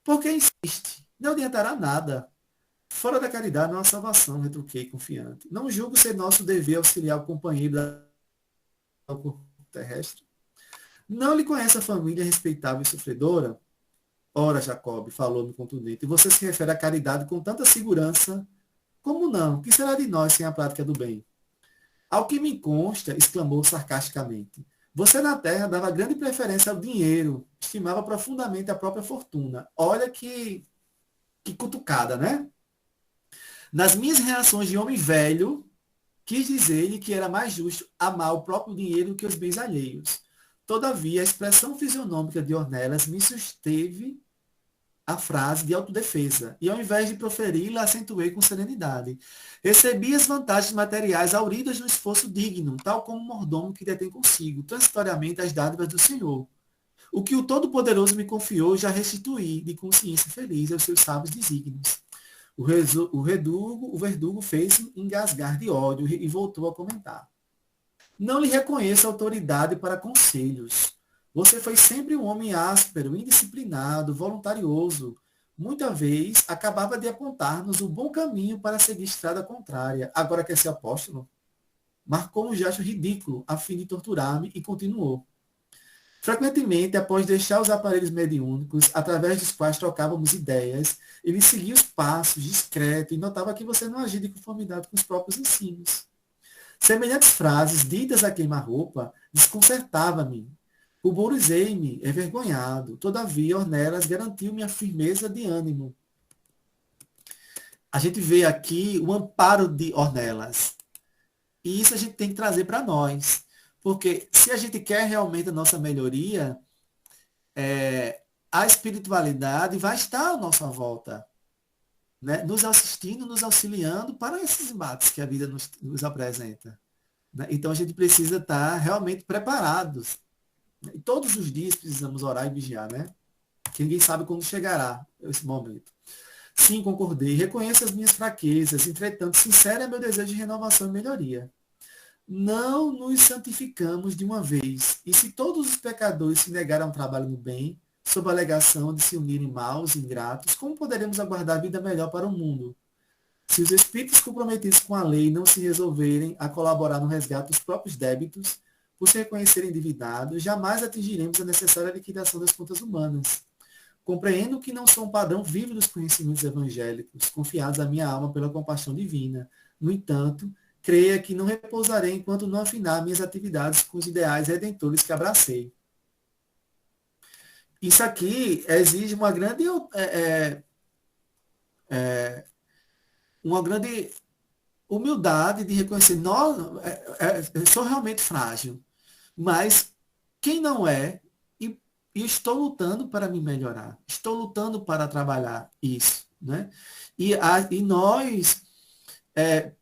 Por que insiste? Não adiantará nada. Fora da caridade não há salvação, retruquei confiante. Não julgo ser nosso dever auxiliar o companheiro da corpo terrestre. Não lhe conhece a família respeitável e sofredora? Ora, Jacob, falou-me contundente, e você se refere à caridade com tanta segurança? Como não? Que será de nós sem a prática do bem? Ao que me consta, exclamou sarcasticamente, você na terra dava grande preferência ao dinheiro, estimava profundamente a própria fortuna. Olha que cutucada, né? Nas minhas reações de homem velho, quis dizer-lhe que era mais justo amar o próprio dinheiro que os bens alheios. Todavia, a expressão fisionômica de Ornelas me susteve a frase de autodefesa, e ao invés de proferi-la, acentuei com serenidade. Recebi as vantagens materiais auridas no esforço digno, tal como um mordomo que detém consigo, transitoriamente, as dádivas do Senhor. O que o Todo-Poderoso me confiou, já restituí, de consciência feliz, aos seus sábios desígnios. O verdugo fez-se engasgar de ódio e voltou a comentar. Não lhe reconheço autoridade para conselhos. Você foi sempre um homem áspero, indisciplinado, voluntarioso. Muita vez acabava de apontar-nos o bom caminho para seguir estrada contrária. Agora quer ser apóstolo? Marcou um gesto ridículo, a fim de torturar-me, e continuou. Frequentemente, após deixar os aparelhos mediúnicos, através dos quais trocávamos ideias, ele seguia os passos, discreto, e notava que você não agia de conformidade com os próprios ensinos. Semelhantes frases, ditas a queima-roupa, desconcertava-me. Ruborizei-me, envergonhado. Todavia, Ornelas garantiu minha firmeza de ânimo. A gente vê aqui o amparo de Ornelas. E isso a gente tem que trazer para nós. Porque se a gente quer realmente a nossa melhoria, a espiritualidade vai estar à nossa volta, né? Nos assistindo, nos auxiliando para esses embates que a vida nos apresenta. Né? Então a gente precisa estar realmente preparados. E todos os dias precisamos orar e vigiar, né? Que ninguém sabe quando chegará esse momento. Sim, concordei. Reconheço as minhas fraquezas, entretanto, sincero é meu desejo de renovação e melhoria. Não nos santificamos de uma vez. E se todos os pecadores se negaram ao trabalho no bem, sob a alegação de se unirem maus e ingratos, como poderemos aguardar vida melhor para o mundo? Se os espíritos comprometidos com a lei não se resolverem a colaborar no resgate dos próprios débitos, por se reconhecerem endividados, jamais atingiremos a necessária liquidação das contas humanas. Compreendo que não sou um padrão vivo dos conhecimentos evangélicos, confiados à minha alma pela compaixão divina. No entanto, creia que não repousarei enquanto não afinar minhas atividades com os ideais redentores que abracei. Isso aqui exige uma grande humildade de reconhecer, eu sou realmente frágil, mas quem não é, e estou lutando para me melhorar, estou lutando para trabalhar isso, né? E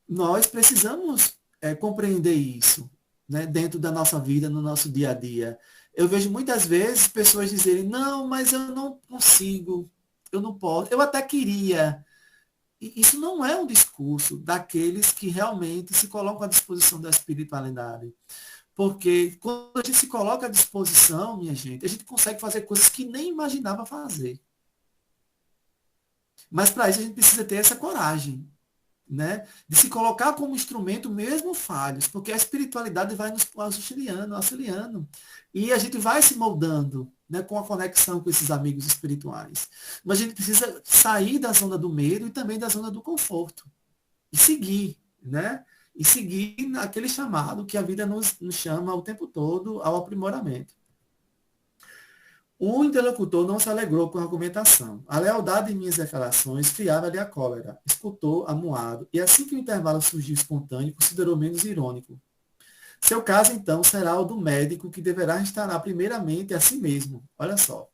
nós precisamos compreender isso, né, dentro da nossa vida, no nosso dia a dia. Eu vejo muitas vezes pessoas dizerem, não, mas eu não consigo, eu não posso, eu até queria. E isso não é um discurso daqueles que realmente se colocam à disposição da espiritualidade. Porque quando a gente se coloca à disposição, minha gente, a gente consegue fazer coisas que nem imaginava fazer. Mas para isso a gente precisa ter essa coragem, né, de se colocar como instrumento mesmo falhos, porque a espiritualidade vai nos auxiliando, e a gente vai se moldando, né, com a conexão com esses amigos espirituais. Mas a gente precisa sair da zona do medo e também da zona do conforto, e seguir, né, e seguir aquele chamado que a vida nos chama o tempo todo ao aprimoramento. O interlocutor não se alegrou com a argumentação. A lealdade em minhas declarações friava-lhe a cólera. Escutou, amuado, e assim que o intervalo surgiu espontâneo, considerou menos irônico. Seu caso, então, será o do médico que deverá restaurar primeiramente a si mesmo. Olha só.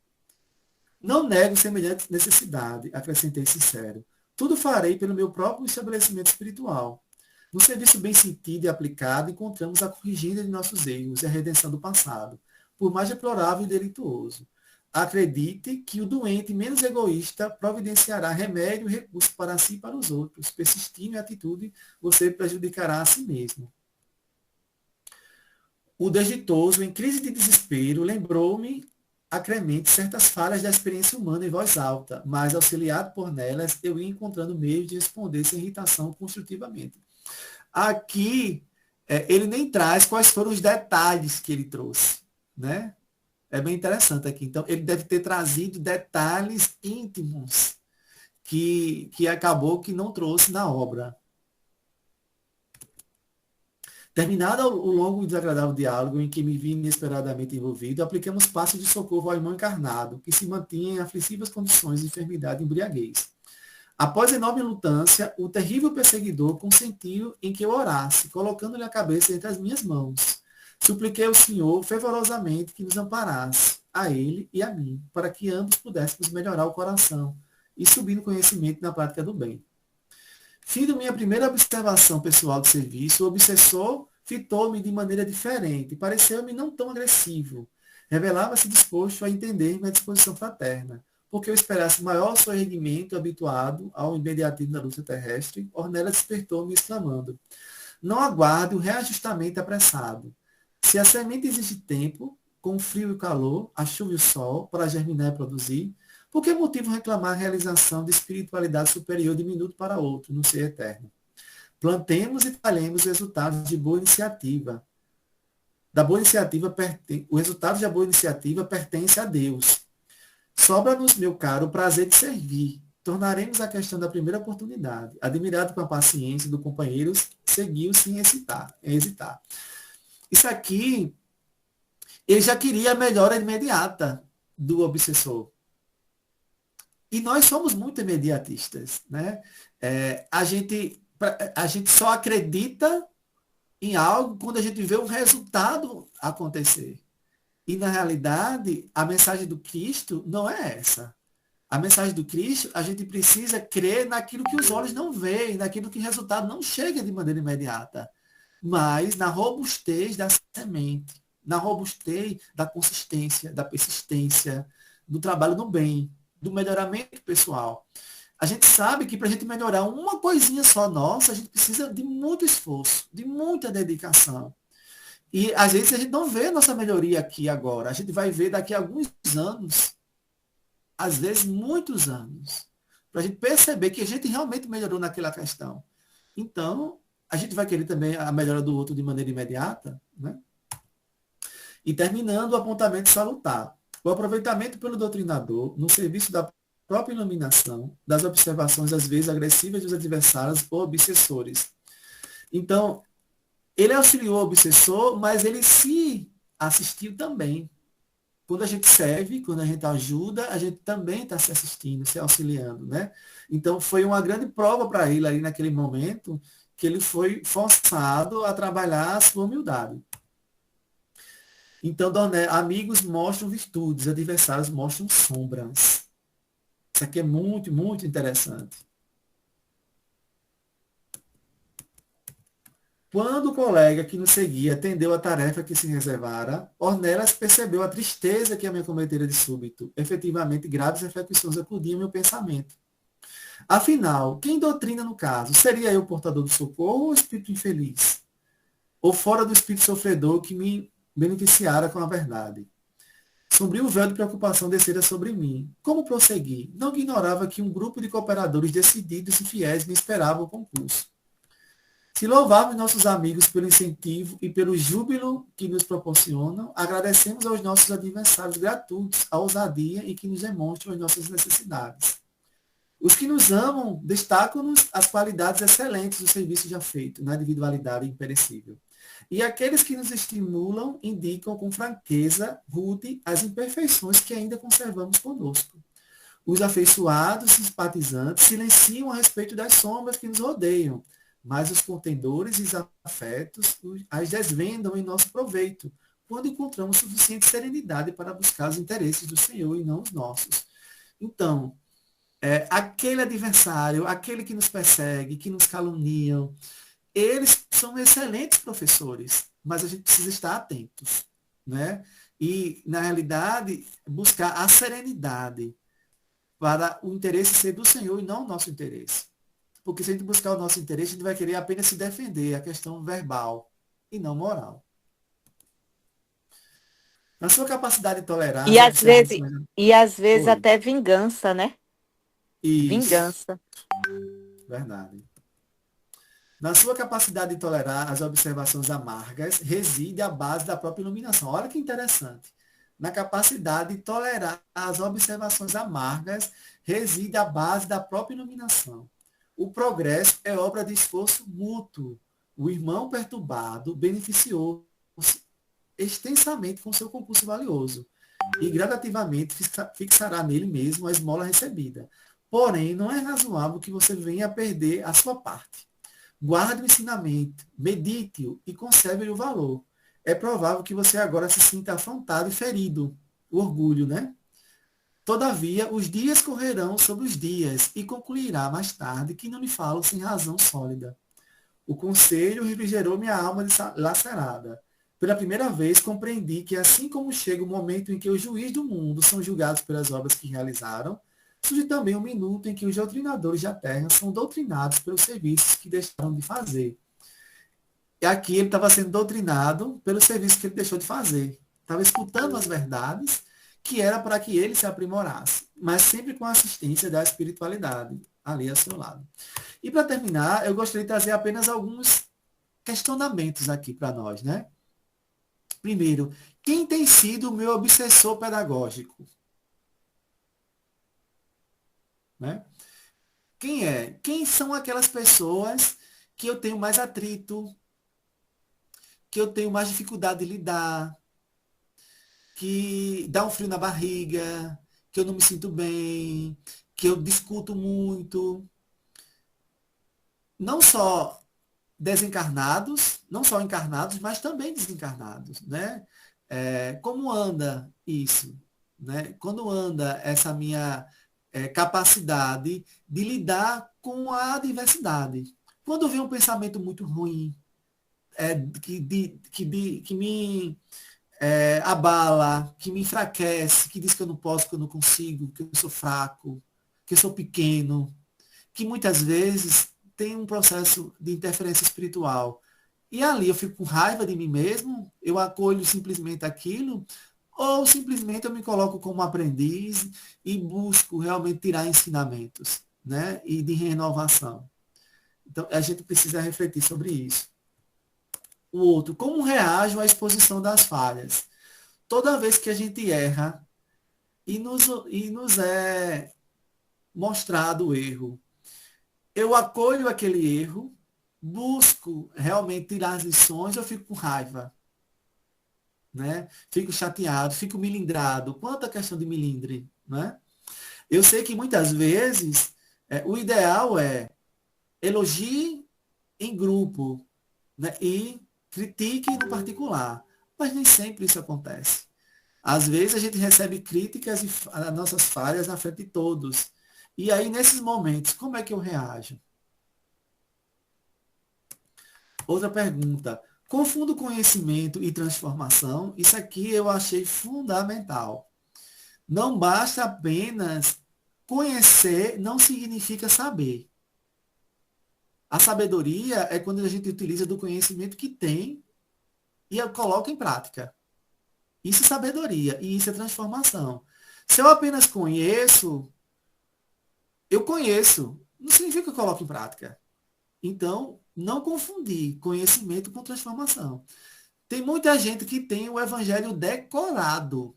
Não nego semelhante necessidade, acrescentei sincero. Tudo farei pelo meu próprio estabelecimento espiritual. No serviço bem sentido e aplicado, encontramos a corrigida de nossos erros e a redenção do passado, por mais deplorável e delituoso. Acredite que o doente menos egoísta providenciará remédio e recurso para si e para os outros. Persistindo em atitude, você prejudicará a si mesmo. O desditoso, em crise de desespero, lembrou-me acremente certas falhas da experiência humana em voz alta, mas, auxiliado por nelas, eu ia encontrando meios de responder sem irritação construtivamente. Aqui, ele nem traz quais foram os detalhes que ele trouxe, né? É bem interessante aqui. Então, ele deve ter trazido detalhes íntimos que acabou que não trouxe na obra. Terminado o longo e desagradável diálogo em que me vi inesperadamente envolvido, aplicamos passos de socorro ao irmão encarnado, que se mantinha em aflitivas condições de enfermidade e embriaguez. Após enorme lutância, o terrível perseguidor consentiu em que eu orasse, colocando-lhe a cabeça entre as minhas mãos. Supliquei ao Senhor fervorosamente que nos amparasse. a ele e a mim, para que ambos pudéssemos melhorar o coração e subir no conhecimento na prática do bem. Findo minha primeira observação pessoal de serviço, o obsessor fitou-me de maneira diferente, pareceu-me não tão agressivo. Revelava-se disposto a entender minha disposição fraterna, porque eu esperasse maior sorregimento habituado ao imediatismo da luta terrestre. Ornella despertou-me exclamando: não aguarde o reajustamento apressado. Se a semente exige tempo, com o frio e o calor, a chuva e o sol, para germinar e produzir, por que motivo reclamar a realização de espiritualidade superior de minuto para outro, no ser eterno? Plantemos e talhemos os resultados de boa iniciativa. O resultado da boa iniciativa pertence a Deus. Sobra-nos, meu caro, o prazer de servir. Tornaremos a questão da primeira oportunidade. Admirado com a paciência do companheiro, seguiu sem hesitar. Isso aqui, ele já queria a melhora imediata do obsessor. E nós somos muito imediatistas, né? A gente só acredita em algo quando a gente vê o resultado acontecer. E, na realidade, a mensagem do Cristo não é essa. A mensagem do Cristo, a gente precisa crer naquilo que os olhos não veem, naquilo que o resultado não chega de maneira imediata, mas na robustez da semente, na robustez da consistência, da persistência, do trabalho no bem, do melhoramento pessoal. A gente sabe que para a gente melhorar uma coisinha só nossa, a gente precisa de muito esforço, de muita dedicação. E às vezes a gente não vê nossa melhoria aqui agora. A gente vai ver daqui a alguns anos, às vezes muitos anos, para a gente perceber que a gente realmente melhorou naquela questão. Então, a gente vai querer também a melhora do outro de maneira imediata, né? E terminando, o apontamento salutar. O aproveitamento pelo doutrinador no serviço da própria iluminação, das observações às vezes agressivas dos adversários ou obsessores. Então, ele auxiliou o obsessor, mas ele se assistiu também. Quando a gente serve, quando a gente ajuda, a gente também está se assistindo, se auxiliando, né? Então, foi uma grande prova para ele ali naquele momento, que ele foi forçado a trabalhar a sua humildade. Então, amigos mostram virtudes, adversários mostram sombras. Isso aqui é muito, muito interessante. Quando o colega que nos seguia atendeu a tarefa que se reservara, Ornelas percebeu a tristeza que a me acometera de súbito. Efetivamente, graves reflexões acudiam ao meu pensamento. Afinal, quem doutrina no caso? Seria eu o portador do socorro ou o espírito infeliz? Ou fora do espírito sofredor que me beneficiara com a verdade? Sombrio véu de preocupação descera sobre mim. Como prosseguir? Não ignorava que um grupo de cooperadores decididos e fiéis me esperava o concurso. Se louvarmos nossos amigos pelo incentivo e pelo júbilo que nos proporcionam, agradecemos aos nossos adversários gratuitos a ousadia e que nos demonstram as nossas necessidades. Os que nos amam destacam-nos as qualidades excelentes do serviço já feito, na individualidade imperecível. E aqueles que nos estimulam indicam com franqueza rude as imperfeições que ainda conservamos conosco. Os afeiçoados, simpatizantes, silenciam a respeito das sombras que nos rodeiam, mas os contendores e os afetos as desvendam em nosso proveito, quando encontramos suficiente serenidade para buscar os interesses do Senhor e não os nossos. Então, aquele adversário, aquele que nos persegue, que nos caluniam, eles são excelentes professores, mas a gente precisa estar atentos, né? E, na realidade, buscar a serenidade para o interesse ser do Senhor e não o nosso interesse. Porque se a gente buscar o nosso interesse, a gente vai querer apenas se defender, a questão verbal e não moral. Na sua capacidade de tolerar... E às vezes até vingança, né? Isso. Vingança. Verdade. Na sua capacidade de tolerar as observações amargas, reside a base da própria iluminação. Olha que interessante. Na capacidade de tolerar as observações amargas, reside a base da própria iluminação. O progresso é obra de esforço mútuo. O irmão perturbado beneficiou-se extensamente com seu concurso valioso e gradativamente fixará nele mesmo a esmola recebida. Porém, não é razoável que você venha a perder a sua parte. Guarde o ensinamento, medite-o e conserve-lhe o valor. É provável que você agora se sinta afrontado e ferido. o orgulho, né? Todavia, os dias correrão sobre os dias, e concluirá mais tarde que não lhe falo sem razão sólida. O conselho refrigerou minha alma lacerada. Pela primeira vez, compreendi que, assim como chega o momento em que os juízes do mundo são julgados pelas obras que realizaram, surge também o minuto em que os doutrinadores da terra são doutrinados pelos serviços que deixaram de fazer. E aqui ele estava sendo doutrinado pelos serviços que ele deixou de fazer. Estava escutando as verdades, que era para que ele se aprimorasse, mas sempre com a assistência da espiritualidade ali ao seu lado. E para terminar, eu gostaria de trazer apenas alguns questionamentos aqui para nós, né? Primeiro, quem tem sido o meu obsessor pedagógico? Né? Quem é? Quem são aquelas pessoas que eu tenho mais atrito, que eu tenho mais dificuldade de lidar, que dá um frio na barriga, que eu não me sinto bem, que eu discuto muito? Não só desencarnados, não só encarnados, mas também desencarnados, né? Como anda isso, né? Quando anda essa minha capacidade de lidar com a adversidade? Quando vem um pensamento muito ruim, que me abala, que me enfraquece, que diz que eu não posso, que eu não consigo, que eu sou fraco, que eu sou pequeno, que muitas vezes tem um processo de interferência espiritual. E ali eu fico com raiva de mim mesmo, eu acolho simplesmente aquilo, ou simplesmente eu me coloco como aprendiz e busco realmente tirar ensinamentos, né? E de renovação. Então, a gente precisa refletir sobre isso. O outro, como reajo à exposição das falhas? Toda vez que a gente erra e nos é mostrado o erro, eu acolho aquele erro, busco realmente tirar as lições, eu fico com raiva, né? Fico chateado, fico milindrado. Quanta questão de milindre, né? Eu sei que muitas vezes o ideal é elogie em grupo, né? E critique no particular, mas nem sempre isso acontece. Às vezes a gente recebe críticas e as nossas falhas na frente de todos. E aí, nesses momentos, como é que eu reajo? Outra pergunta. Confundo conhecimento e transformação? Isso aqui eu achei fundamental. Não basta apenas conhecer, não significa saber. A sabedoria é quando a gente utiliza do conhecimento que tem e coloca em prática. Isso é sabedoria e isso é transformação. Se eu apenas conheço, eu conheço, não significa que eu coloco em prática. Então, não confundir conhecimento com transformação. Tem muita gente que tem o evangelho decorado.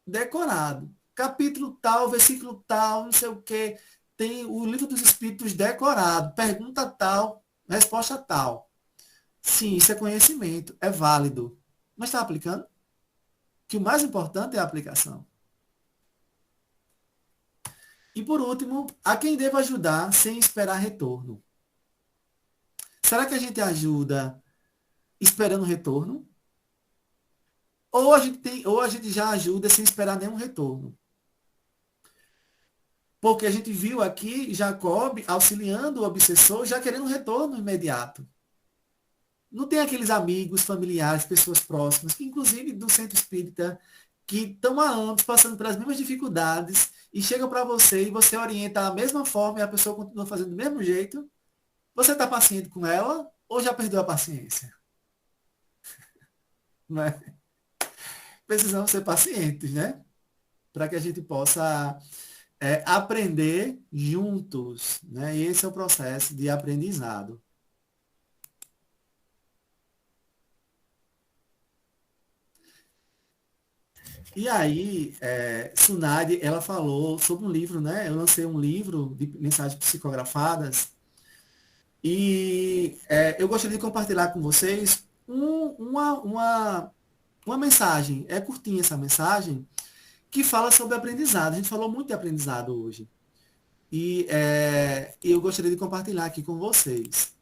Decorado. Capítulo tal, versículo tal, não sei o quê. Tem o livro dos Espíritos decorado. Pergunta tal, resposta tal. Sim, isso é conhecimento, é válido. Mas está aplicando? Que o mais importante é a aplicação. E por último, a quem devo ajudar sem esperar retorno? Será que a gente ajuda esperando retorno? Ou a gente já ajuda sem esperar nenhum retorno? Porque a gente viu aqui Jacob auxiliando o obsessor, já querendo um retorno imediato. Não tem aqueles amigos, familiares, pessoas próximas, que inclusive do centro espírita, que estão há anos passando pelas mesmas dificuldades e chegam para você e você orienta da mesma forma e a pessoa continua fazendo do mesmo jeito. Você está paciente com ela ou já perdeu a paciência? Não é? Precisamos ser pacientes, né? Para que a gente possa aprender juntos, né? E esse é o processo de aprendizado. E aí, Sunari, ela falou sobre um livro, né? Eu lancei um livro de mensagens psicografadas e eu gostaria de compartilhar com vocês uma mensagem. É curtinha essa mensagem, que fala sobre aprendizado. A gente falou muito de aprendizado hoje. E eu gostaria de compartilhar aqui com vocês.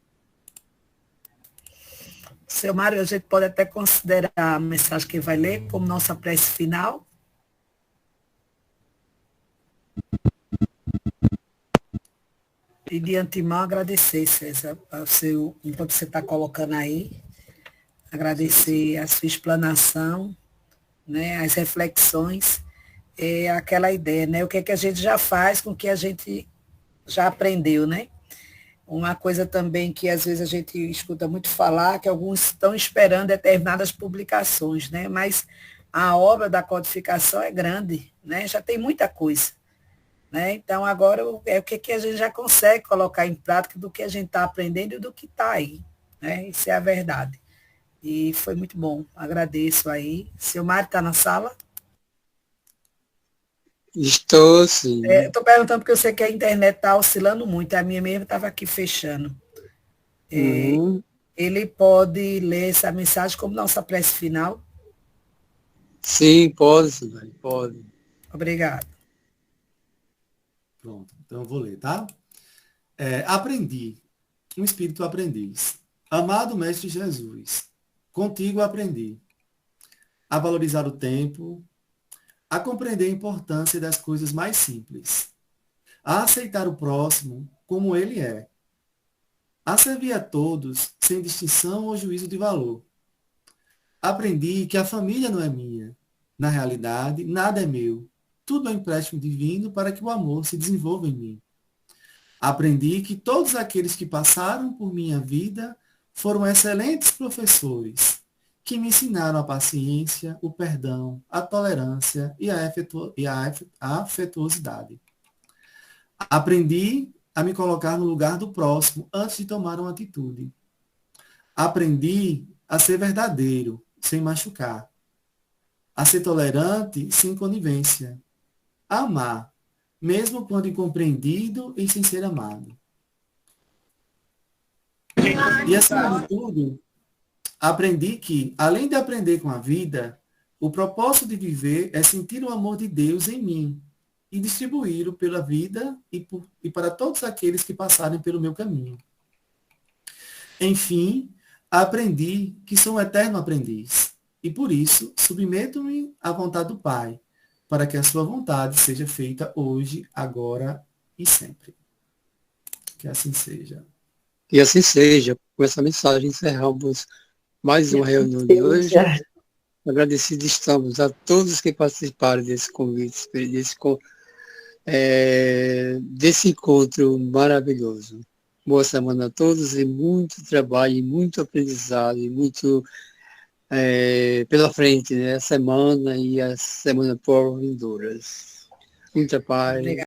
Seu Mário, a gente pode até considerar a mensagem que vai ler como nossa prece final? E de antemão agradecer, César, enquanto você está colocando aí, agradecer a sua explanação, né, as reflexões, aquela ideia, né? O que é que a gente já faz com o que a gente já aprendeu, né? Uma coisa também que às vezes a gente escuta muito falar, que alguns estão esperando determinadas publicações, né? Mas a obra da codificação é grande, né? Já tem muita coisa, né? Então agora é o que, que a gente já consegue colocar em prática do que a gente está aprendendo e do que está aí, né? Isso é a verdade. E foi muito bom, agradeço aí. Seu Mário está na sala? Estou, sim. Estou perguntando porque eu sei que a internet está oscilando muito, a minha mesmo estava aqui fechando. Ele pode ler essa mensagem como nossa prece final? Sim, pode, Silvânia, pode. Obrigado. Pronto, então eu vou ler, tá? Aprendi, um espírito aprendiz. Amado Mestre Jesus, contigo aprendi a valorizar o tempo, a compreender a importância das coisas mais simples, a aceitar o próximo como ele é, a servir a todos sem distinção ou juízo de valor. Aprendi que a família não é minha. Na realidade, nada é meu. Tudo é um empréstimo divino para que o amor se desenvolva em mim. Aprendi que todos aqueles que passaram por minha vida foram excelentes professores, que me ensinaram a paciência, o perdão, a tolerância e a afetuosidade. Aprendi a me colocar no lugar do próximo antes de tomar uma atitude. Aprendi a ser verdadeiro, sem machucar. A ser tolerante, sem conivência. A amar, mesmo quando incompreendido e sem ser amado. E, acima de tudo, aprendi que, além de aprender com a vida, o propósito de viver é sentir o amor de Deus em mim e distribuí-lo pela vida e para todos aqueles que passarem pelo meu caminho. Enfim, aprendi que sou um eterno aprendiz e, por isso, submeto-me à vontade do Pai, para que a sua vontade seja feita hoje, agora e sempre. Que assim seja. E assim seja. Com essa mensagem encerramos mais uma reunião de hoje. Agradecidos estamos a todos que participaram desse convite, desse encontro maravilhoso. Boa semana a todos e muito trabalho, e muito aprendizado, e muito pela frente, né? A semana e a semana por vindouras. Muita paz. Obrigada.